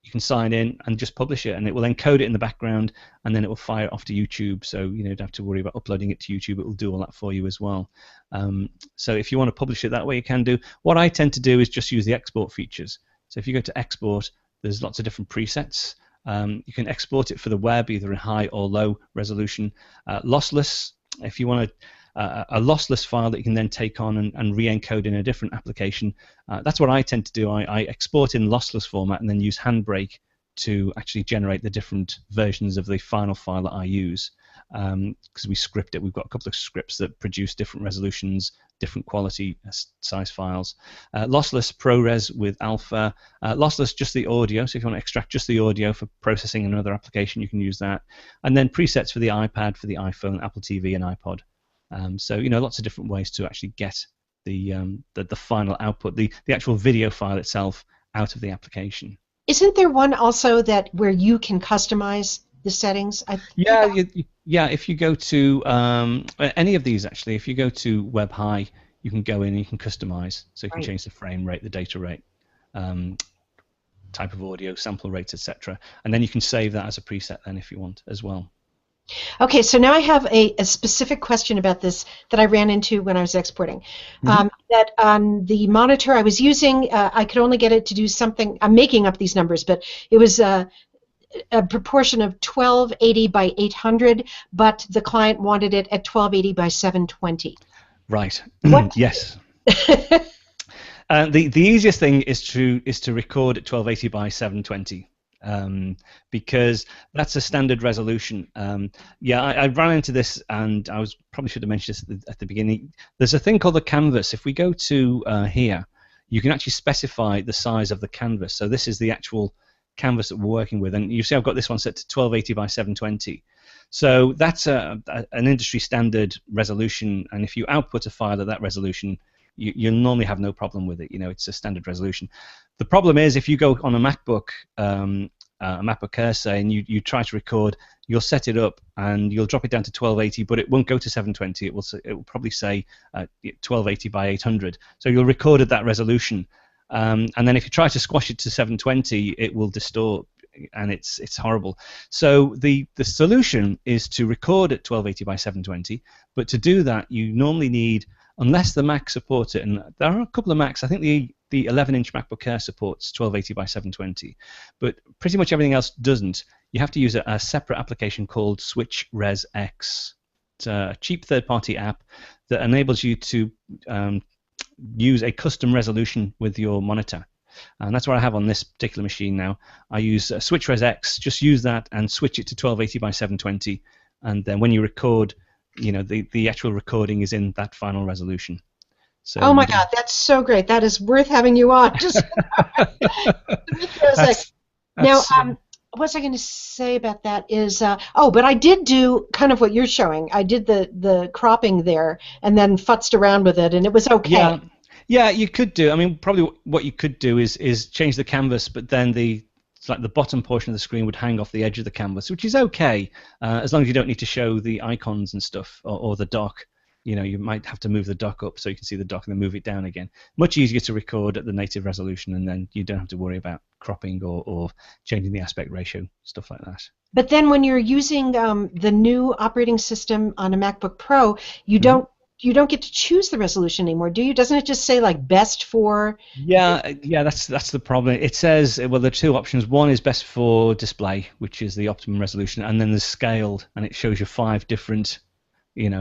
You can sign in and just publish it, and it will encode it in the background, and then it will fire it off to YouTube. So you don't have to worry about uploading it to YouTube. It will do all that for you as well. So if you want to publish it that way, you can do. What I tend to do is just use the export features. So if you go to export, there's lots of different presets. You can export it for the web, either in high or low resolution. Lossless, if you want a lossless file that you can then take on and re-encode in a different application. That's what I tend to do. I export in lossless format and then use Handbrake to actually generate the different versions of the final file that I use. Because we script it. We've got a couple of scripts that produce different resolutions, different quality size files. Lossless ProRes with Alpha. Lossless just the audio, so if you want to extract just the audio for processing in another application, you can use that. And then presets for the iPad, for the iPhone, Apple TV, and iPod. So lots of different ways to actually get the final output, the actual video file itself out of the application. Isn't there one also where you can customize the settings? Yeah. If you go to any of these, actually, if you go to Web High, you can go in and you can customize. So you can change the frame rate, the data rate, type of audio, sample rates, etc. And then you can save that as a preset then if you want as well. Okay, so now I have a specific question about this that I ran into when I was exporting. That on the monitor I was using, I could only get it to do something. I'm making up these numbers, but it was a proportion of 1280 by 800, but the client wanted it at 1280 by 720. Right. Yes. The easiest thing is to record at 1280 by 720. Because that's a standard resolution. I ran into this, and I probably should have mentioned this at the beginning. There's a thing called the canvas. If we go to here, you can actually specify the size of the canvas. So this is the actual canvas that we're working with, and you see I've got this one set to 1280 by 720. So that's an industry standard resolution, and if you output a file at that resolution, you'll normally have no problem with it. It's a standard resolution. The problem is if you go on a MacBook Air, say, and you try to record, you'll set it up and you'll drop it down to 1280, but it won't go to 720. It will probably say 1280 by 800. So you'll record at that resolution, and then if you try to squash it to 720, it will distort, and it's horrible. So the solution is to record at 1280 by 720, but to do that you normally need, unless the Mac supports it, and there are a couple of Macs, I think the 11-inch MacBook Air supports 1280 by 720, but pretty much everything else doesn't. You have to use a separate application called SwitchResX. It's a cheap third-party app that enables you to use a custom resolution with your monitor. And that's what I have on this particular machine now. I use SwitchResX, just use that and switch it to 1280 by 720, and then when you record, the actual recording is in that final resolution. So, oh my God, that's so great! That is worth having you on. Just now, what was I going to say about that? Is but I did do kind of what you're showing. I did the cropping there, and then futzed around with it, and it was okay. Yeah, you could do. I mean, probably what you could do is change the canvas, but then the bottom portion of the screen would hang off the edge of the canvas, which is okay, as long as you don't need to show the icons and stuff or the dock. You might have to move the dock up so you can see the dock and then move it down again. Much easier to record at the native resolution, and then you don't have to worry about cropping or changing the aspect ratio, stuff like that. But then when you're using the new operating system on a MacBook Pro, you don't get to choose the resolution anymore, do you? Doesn't it just say like best for? Yeah, that's the problem. It says, well, there are two options. One is best for display, which is the optimum resolution, and then there's scaled, and it shows you 5 different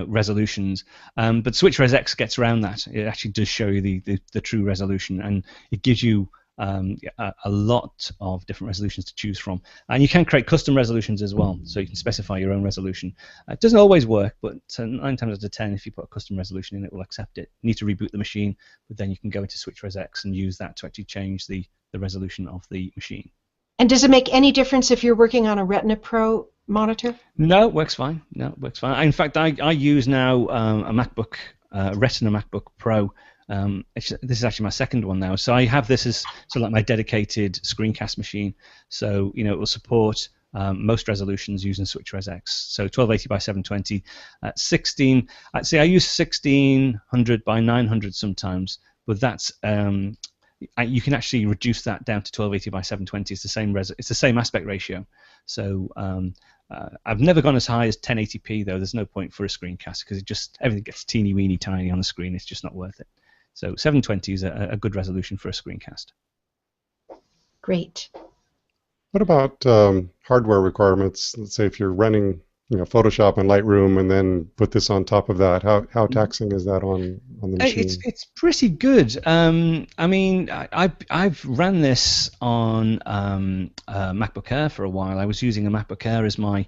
resolutions. But SwitchResX gets around that. It actually does show you the true resolution, and it gives you a lot of different resolutions to choose from. And you can create custom resolutions as well, so you can specify your own resolution. It doesn't always work, but 9 times out of 10, if you put a custom resolution in, it will accept it. You need to reboot the machine, but then you can go into SwitchResX and use that to actually change the resolution of the machine. And does it make any difference if you're working on a Retina Pro monitor? No, it works fine. No, it works fine. In fact, I use now a MacBook, Retina MacBook Pro. This is actually my second one now. So I have this as sort of like my dedicated screencast machine. So it will support most resolutions using SwitchResX. So 1280 by 720, 16. I use 1600 by 900 sometimes, but that's you can actually reduce that down to 1280 by 720. It's the same it's the same aspect ratio. So I've never gone as high as 1080p though. There's no point for a screencast because everything gets teeny weeny tiny on the screen. It's just not worth it. So 720 is a good resolution for a screencast. Great. What about hardware requirements? Let's say if you're running Photoshop and Lightroom and then put this on top of that, how taxing is that on the machine? It's pretty good. I mean, I've ran this on MacBook Air for a while. I was using a MacBook Air as my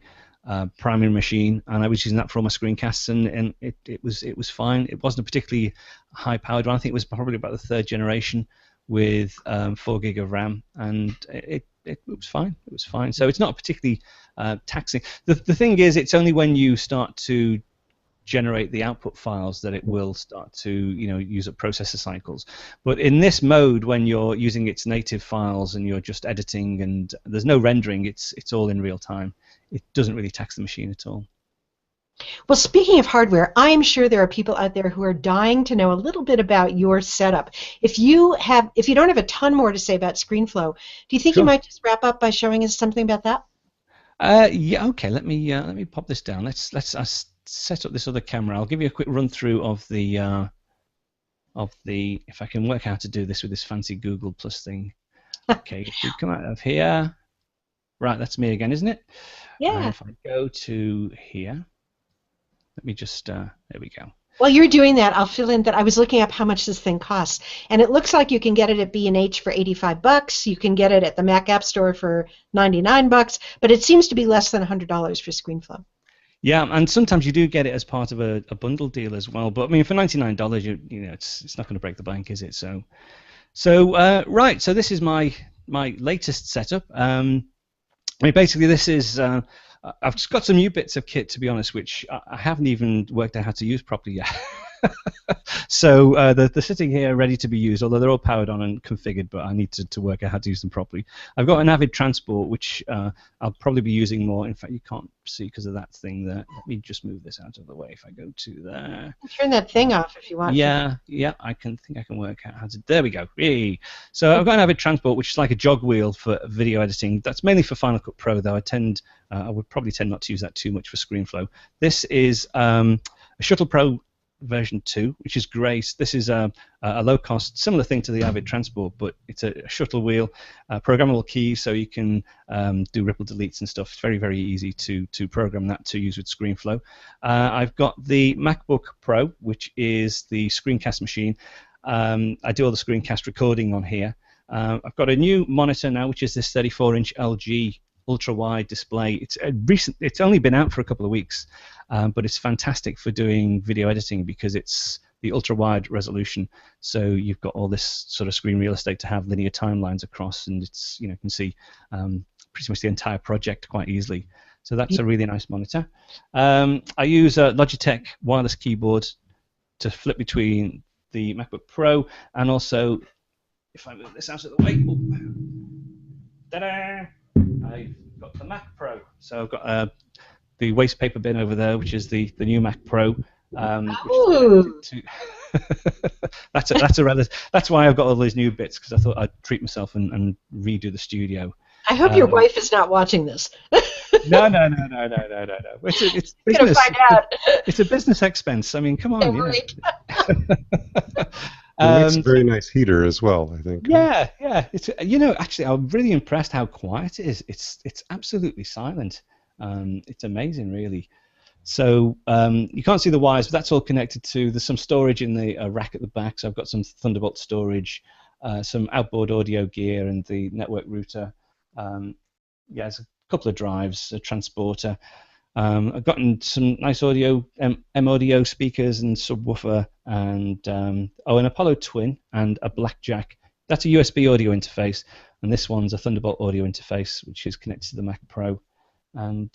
primary machine, and I was using that for all my screencasts, and it was fine. It wasn't a particularly high-powered one. I think it was probably about the 3rd generation with 4 gig of RAM, and it was fine. It was fine. So it's not particularly taxing. The thing is, it's only when you start to generate the output files that it will start to use up processor cycles. But in this mode, when you're using its native files and you're just editing and there's no rendering, it's all in real time. It doesn't really tax the machine at all. Well, speaking of hardware, I am sure there are people out there who are dying to know a little bit about your setup. If you don't have a ton more to say about ScreenFlow, do you think Sure. you might just wrap up by showing us something about that? Yeah. Okay. Let me pop this down. Let's set up this other camera. I'll give you a quick run through of the if I can work out how to do this with this fancy Google Plus thing. Okay. If we come out of here, right? That's me again, isn't it? Yeah. If I go to here. Let me just, there we go. While you're doing that, I'll fill in that I was looking up how much this thing costs, and it looks like you can get it at B&H for $85. You can get it at the Mac App Store for $99, but it seems to be less than $100 for ScreenFlow. Yeah, and sometimes you do get it as part of a bundle deal as well. But I mean, for $99, it's not going to break the bank, is it? So right. So this is my latest setup. I mean, basically, this is. I've just got some new bits of kit, to be honest, which I haven't even worked out how to use properly yet. So they're sitting here ready to be used, although they're all powered on and configured, but I need to work out how to use them properly. I've got an Avid Transport, which I'll probably be using more. In fact, you can't see because of that thing there. Let me just move this out of the way if I go to there. Turn that thing off if you want. Yeah, I think I can work out how to. There we go. Yay. So I've got an Avid Transport, which is like a jog wheel for video editing. That's mainly for Final Cut Pro, though. I would probably tend not to use that too much for ScreenFlow. This is a Shuttle Pro version 2, which is great. This is a low-cost, similar thing to the Avid Transport, but it's a shuttle wheel, programmable keys, so you can do ripple deletes and stuff. It's very, very easy to program that to use with ScreenFlow. I've got the MacBook Pro, which is the screencast machine. I do all the screencast recording on here. I've got a new monitor now, which is this 34-inch LG ultra-wide display. It's only been out for a couple of weeks, but it's fantastic for doing video editing because it's the ultra-wide resolution. So you've got all this sort of screen real estate to have linear timelines across, and it's you can see pretty much the entire project quite easily. So that's a really nice monitor. I use a Logitech wireless keyboard to flip between the MacBook Pro and also, if I move this out of the way, ta-da! I've got the Mac Pro. So I've got the waste paper bin over there, which is the new Mac Pro. That's why I've got all these new bits, because I thought I'd treat myself and redo the studio. I hope your wife is not watching this. No. It's business. Find out. It's a business expense. I mean, come on. Yeah, right. It makes a very nice heater as well, I think. Yeah. It's actually I'm really impressed how quiet it is. It's absolutely silent. It's amazing, really. So you can't see the wires, but that's all connected to. There's some storage in the rack at the back. So I've got some Thunderbolt storage. some outboard audio gear and the network router. Yeah, there's a couple of drives, a transporter. I've gotten some nice audio, M-audio speakers and subwoofer, and an Apollo Twin and a Blackjack. That's a USB audio interface, and this one's a Thunderbolt audio interface, which is connected to the Mac Pro, and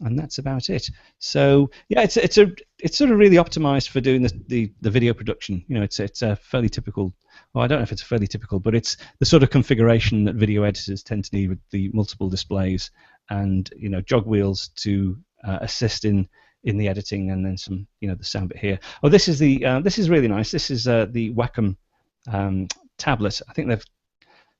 that's about it. So yeah, it's sort of really optimized for doing the video production. You know, it's a fairly typical. Well, I don't know if it's fairly typical, but it's the sort of configuration that video editors tend to need with the multiple displays and, you know, jog wheels to assist in the editing, and then some, you know, the sound bit here. Oh, this is really nice. This is the Wacom tablet. I think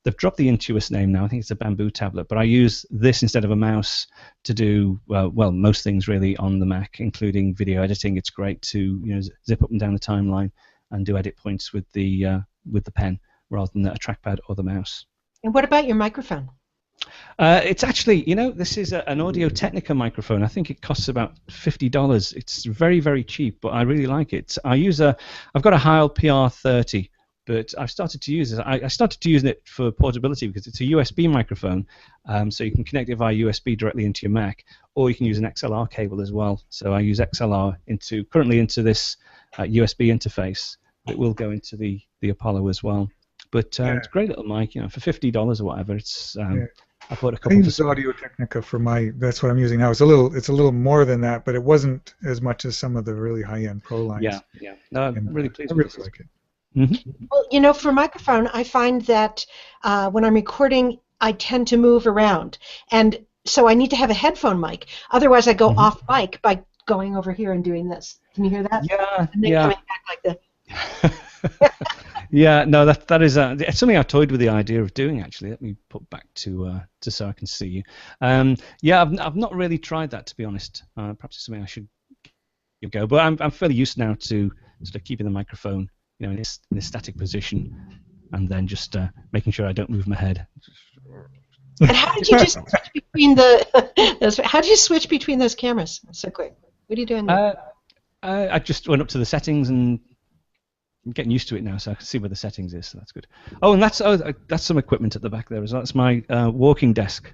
they've dropped the Intuos name now. I think it's a bamboo tablet, but I use this instead of a mouse to do well most things really on the Mac, including video editing. It's great to, you know, zip up and down the timeline and do edit points with the pen rather than a trackpad or the mouse. And what about your microphone? It's actually, you know, this is an Audio Technica microphone. I think it costs about $50. It's very, very cheap, but I really like it. I've got a Heil PR30, but I've started to use it. I started to use it for portability because it's a USB microphone, so you can connect it via USB directly into your Mac, or you can use an XLR cable as well. So I use XLR currently into this USB interface. It will go into the Apollo as well. But it's a great little mic, you know, for $50 or whatever. It's I bought a couple. I use Audio Technica for that's what I'm using now. It's a little more than that, but it wasn't as much as some of the really high-end Pro lines. Yeah. No, I'm really pleased. I really like it. Mm-hmm. Well, you know, for microphone, I find that when I'm recording, I tend to move around, and so I need to have a headphone mic. Otherwise, I go off mic by going over here and doing this. Can you hear that? Yeah. And then coming back like this. Yeah, no, that is it's something I've toyed with the idea of doing, actually. Let me put back to so I can see you. Yeah, I've not really tried that, to be honest. Perhaps it's something I should give a go. But I'm fairly used now to sort of keeping the microphone, you know, in a static position, and then just making sure I don't move my head. And how did you just switch between how did you switch between those cameras so quick? What are you doing there? I just went up to the settings, and I'm getting used to it now, so I can see where the settings is, so that's good. Oh, and that's some equipment at the back there as well. That's my walking desk.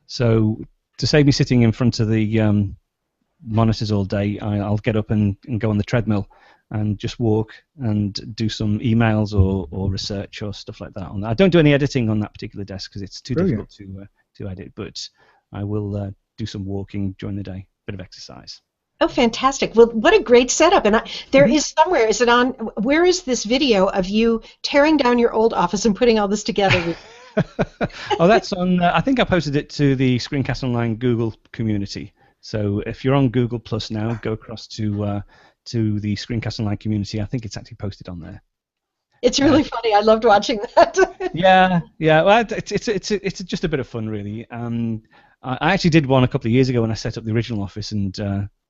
So to save me sitting in front of the monitors all day, I'll get up and go on the treadmill and just walk and do some emails or research or stuff like that. I don't do any editing on that particular desk because it's too difficult to edit, but I will do some walking during the day, bit of exercise. Oh, fantastic. Well, what a great setup. And there is somewhere, is it on, where is this video of you tearing down your old office and putting all this together? Oh, that's on, I think I posted it to the Screencast Online Google community. So if you're on Google Plus now, go across to the Screencast Online community. I think it's actually posted on there. It's really funny. I loved watching that. Yeah. Well, it's just a bit of fun, really. I actually did one a couple of years ago when I set up the original office, and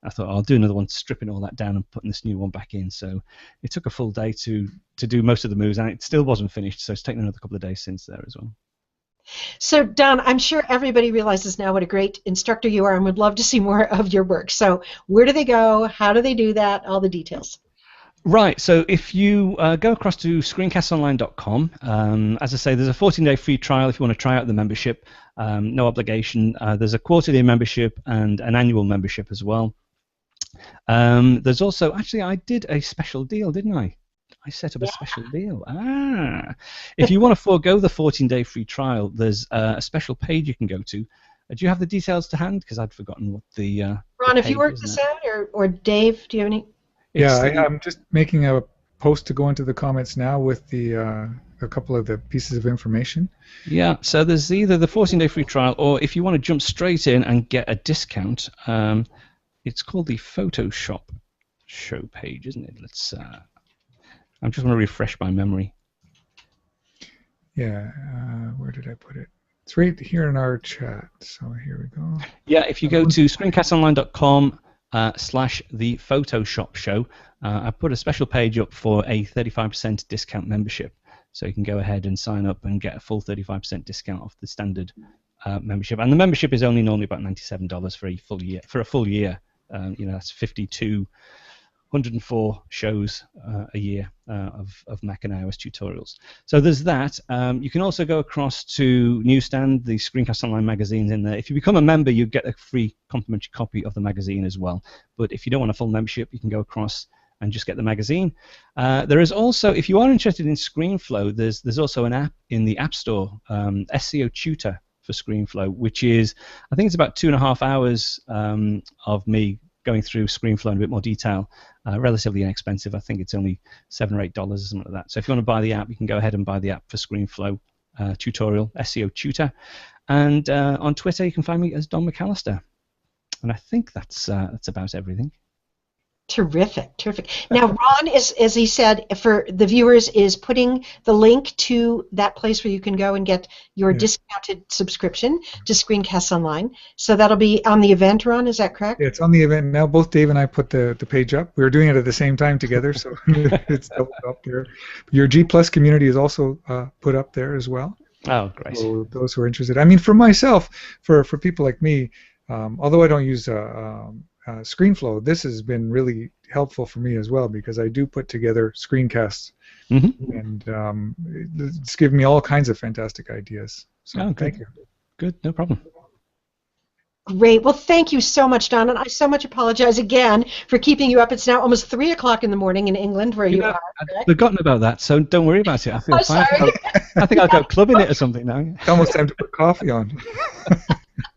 I thought I'll do another one, stripping all that down and putting this new one back in. So it took a full day to do most of the moves, and it still wasn't finished. So it's taken another couple of days since there as well. So Don, I'm sure everybody realizes now what a great instructor you are, and would love to see more of your work. So where do they go? How do they do that? All the details. Right, so if you go across to ScreenCastsOnline.com, as I say, there's a 14-day free trial if you want to try out the membership. No obligation. There's a quarterly membership and an annual membership as well. There's also, actually, I did a special deal, didn't I? I set up a special deal. If you want to forego the 14-day free trial, there's a special page you can go to. Do you have the details to hand? Because I'd forgotten what the Ron, have you worked this out, or Dave, do you have any? Yeah, I'm just making a post to go into the comments now with a couple of the pieces of information. Yeah, so there's either the 14-day free trial, or if you want to jump straight in and get a discount, it's called the Photoshop show page, isn't it? Let's. I just want to refresh my memory. Yeah, where did I put it? It's right here in our chat. So here we go. Yeah, if you go to screencastsonline.com. /the Photoshop show, I put a special page up for a 35% discount membership, so you can go ahead and sign up and get a full 35% discount off the standard membership. And the membership is only normally about $97 for a full year. You know, that's $52 104 shows a year of Mac and iOS tutorials. So there's that. You can also go across to Newsstand, the Screencast Online magazine's in there. If you become a member, you get a free complimentary copy of the magazine as well. But if you don't want a full membership, you can go across and just get the magazine. There is also, if you are interested in Screenflow, there's also an app in the App Store, SEO Tutor for Screenflow, which is, I think it's about 2.5 hours of me going through Screenflow in a bit more detail. Relatively inexpensive. I think it's only $7 or $8 or something like that. So if you want to buy the app, you can go ahead and buy the app for Screenflow tutorial, SEO Tutor. And on Twitter, you can find me as Don McAllister. And I think that's about everything. Terrific, terrific. Now, Ron is, as he said, for the viewers, is putting the link to that place where you can go and get your discounted subscription to Screencasts Online. So that'll be on the event, Ron, is that correct? Yeah, it's on the event now. Both Dave and I put the page up. We were doing it at the same time together, so it's doubled up there. Your G Plus community is also put up there as well. Oh, great. So those who are interested. I mean, for myself, for people like me, although I don't use Screenflow, this has been really helpful for me as well, because I do put together screencasts, and it's given me all kinds of fantastic ideas. So thank you. Good, no problem. Great. Well, thank you so much, Don, and I so much apologize again for keeping you up. It's now almost 3 o'clock in the morning in England, where you are. I've forgotten about that, so don't worry about it. I feel fine. Sorry. I think I'll go clubbing it or something now. It's almost time to put coffee on.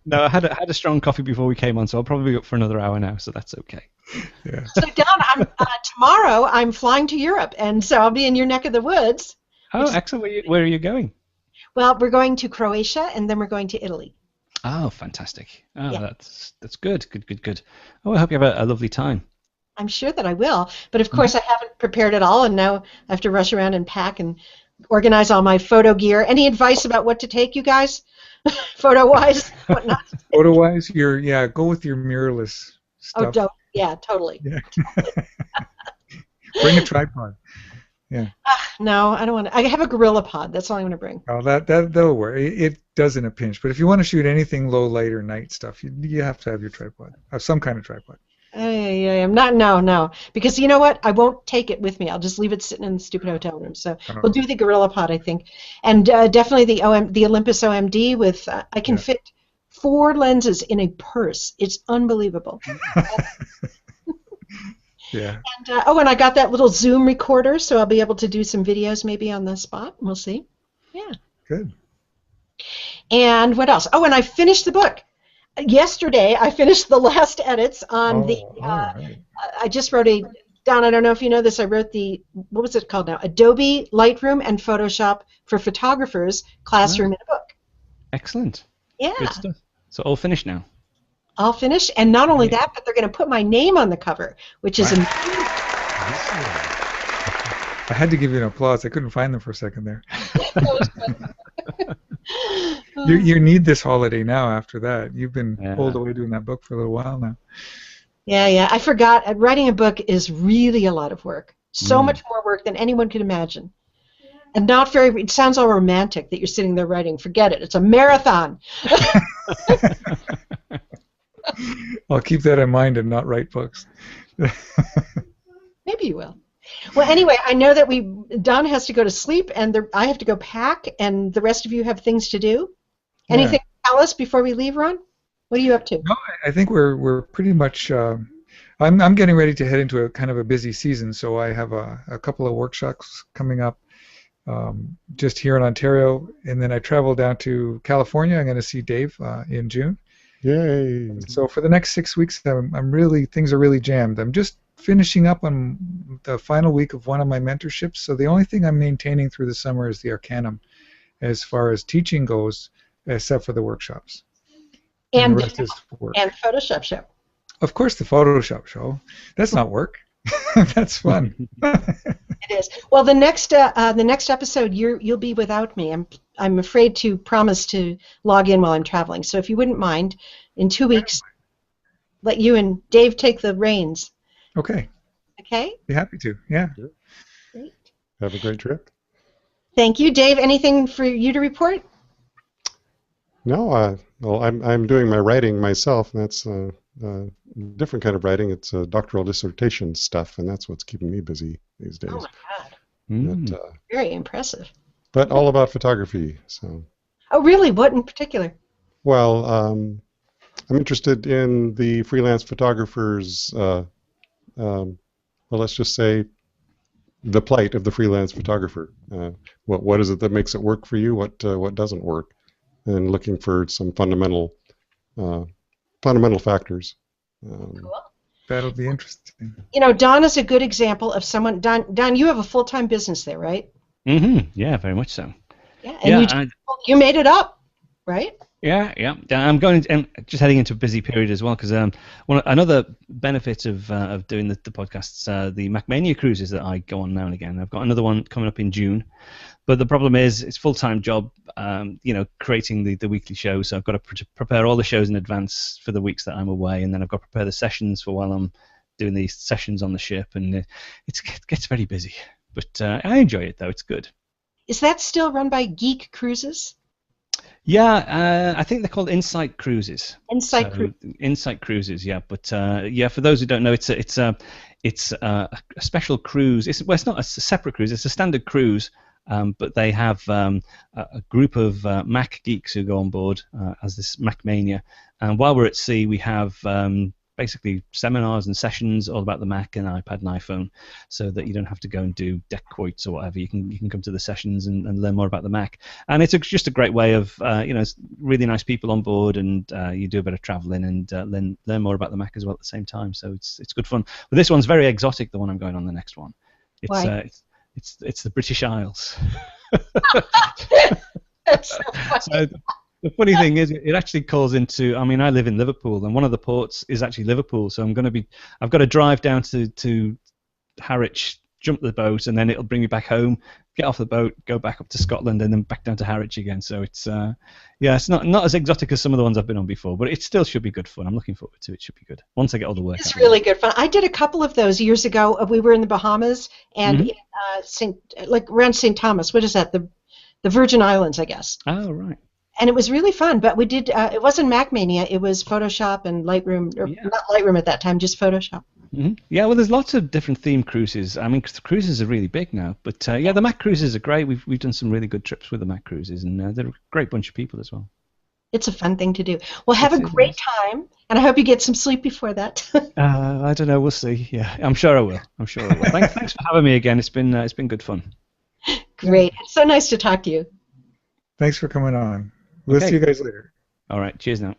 No, I had a strong coffee before we came on, so I'll probably be up for another hour now, so that's okay. Yeah. So, Don, tomorrow I'm flying to Europe, and so I'll be in your neck of the woods. Oh, excellent. Where are you going? Well, we're going to Croatia, and then we're going to Italy. Oh, fantastic. Oh, yeah. That's good. Good. Oh, I hope you have a lovely time. I'm sure that I will, but of course I haven't prepared it all, and now I have to rush around and pack and organize all my photo gear. Any advice about what to take, you guys? Photo-wise, whatnot. Photo-wise, go with your mirrorless stuff. Oh, yeah, totally. Yeah. Bring a tripod. Yeah. No, I don't want to. I have a gorilla pod. That's all I'm going to bring. Oh, that'll work. It does in a pinch. But if you want to shoot anything low light or night stuff, you have to have your tripod. Have some kind of tripod. No. Because you know what? I won't take it with me. I'll just leave it sitting in the stupid hotel room. So we'll do the gorilla pod, I think, and definitely the Olympus OMD with I can fit 4 lenses in a purse. It's unbelievable. Yeah. And and I got that little Zoom recorder, so I'll be able to do some videos maybe on the spot. We'll see. Yeah. Good. And what else? Oh, and I finished the book. Yesterday, I finished the last edits on right. I just wrote Don, I don't know if you know this, I wrote what was it called now? Adobe Lightroom and Photoshop for Photographers Classroom in a Book. Excellent. Yeah. Good stuff. So all finished now? All finished, and not only that, but they're going to put my name on the cover, which is amazing. I had to give you an applause. I couldn't find them for a second there. You need this holiday now after that. You've been pulled away doing that book for a little while now. Yeah. I forgot. Writing a book is really a lot of work. So much more work than anyone could imagine. And not very, it sounds all romantic that you're sitting there writing. Forget it. It's a marathon. I'll keep that in mind and not write books. Maybe you will. Well, anyway, I know that Don has to go to sleep, and I have to go pack, and the rest of you have things to do. Anything to tell us before we leave, Ron? What are you up to? No, I think we're pretty much. I'm getting ready to head into a kind of a busy season, so I have a couple of workshops coming up just here in Ontario, and then I travel down to California. I'm going to see Dave in June. Yay! So for the next 6 weeks, things are really jammed. I'm just finishing up on the final week of one of my mentorships, so the only thing I'm maintaining through the summer is the Arcanum as far as teaching goes, except for the workshops. And the rest is work. And Photoshop show. Of course, the Photoshop show. That's not work. That's fun. It is. Well, the next episode, you'll be without me. I'm afraid to promise to log in while I'm traveling. So if you wouldn't mind, in 2 weeks, let you and Dave take the reins. Okay. Okay. Be happy to. Yeah. Great. Have a great trip. Thank you, Dave. Anything for you to report? No. Well, I'm doing my writing myself. And that's different kind of writing. It's doctoral dissertation stuff, and that's what's keeping me busy these days. Oh my God. But, Very impressive. but all about photography. So. Oh, really? What in particular? Well, I'm interested in the freelance photographers. Well, let's just say the plight of the freelance photographer. What is it that makes it work for you? What doesn't work? And looking for some fundamental factors. Cool. That'll be interesting. You know, Don is a good example of someone. Don, you have a full-time business there, right? Mm-hmm. Yeah, very much so. Yeah, and you made it up, right? Yeah. I'm just heading into a busy period as well because another benefit of doing the podcasts, the MacMania cruises that I go on now and again. I've got another one coming up in June, but the problem is it's a full-time job, creating the weekly show. So I've got to prepare all the shows in advance for the weeks that I'm away, and then I've got to prepare the sessions for while I'm doing these sessions on the ship, and it gets very busy. But I enjoy it though; it's good. Is that still run by Geek Cruises? Yeah, I think they're called Insight Cruises. Insight Cruises, yeah. But for those who don't know, it's a special cruise. It's not a separate cruise. It's a standard cruise, but they have a group of Mac geeks who go on board as this MacMania. And while we're at sea, we have basically seminars and sessions all about the Mac and iPad and iPhone, so that you don't have to go and do deck quotes or whatever. You can come to the sessions and learn more about the Mac. And it's just a great way of it's really nice people on board, and you do a bit of traveling and learn more about the Mac as well at the same time. So it's good fun. But this one's very exotic. The one I'm going on the next one. Why? It's the British Isles. That's so funny. So, the funny thing is, it actually calls into. I mean, I live in Liverpool, and one of the ports is actually Liverpool. So I've got to drive down to Harwich, jump the boat, and then it'll bring me back home. Get off the boat, go back up to Scotland, and then back down to Harwich again. So it's it's not as exotic as some of the ones I've been on before, but it still should be good fun. I'm looking forward to it. It should be good once I get all the work. It's really good fun. I did a couple of those years ago. We were in the Bahamas and around St. Thomas. What is that? The Virgin Islands, I guess. Oh, right. And it was really fun, but we did. It wasn't MacMania. It was Photoshop and Lightroom, or not Lightroom at that time, just Photoshop. Mm-hmm. Yeah, well, there's lots of different theme cruises. I mean, cruises are really big now. But the Mac cruises are great. We've done some really good trips with the Mac cruises, and they're a great bunch of people as well. It's a fun thing to do. Well, have a great time, and I hope you get some sleep before that. I don't know. We'll see. Yeah, I'm sure I will. Thanks for having me again. It's been good fun. Great. So nice to talk to you. Thanks for coming on. We'll see you guys later. All right. Cheers now.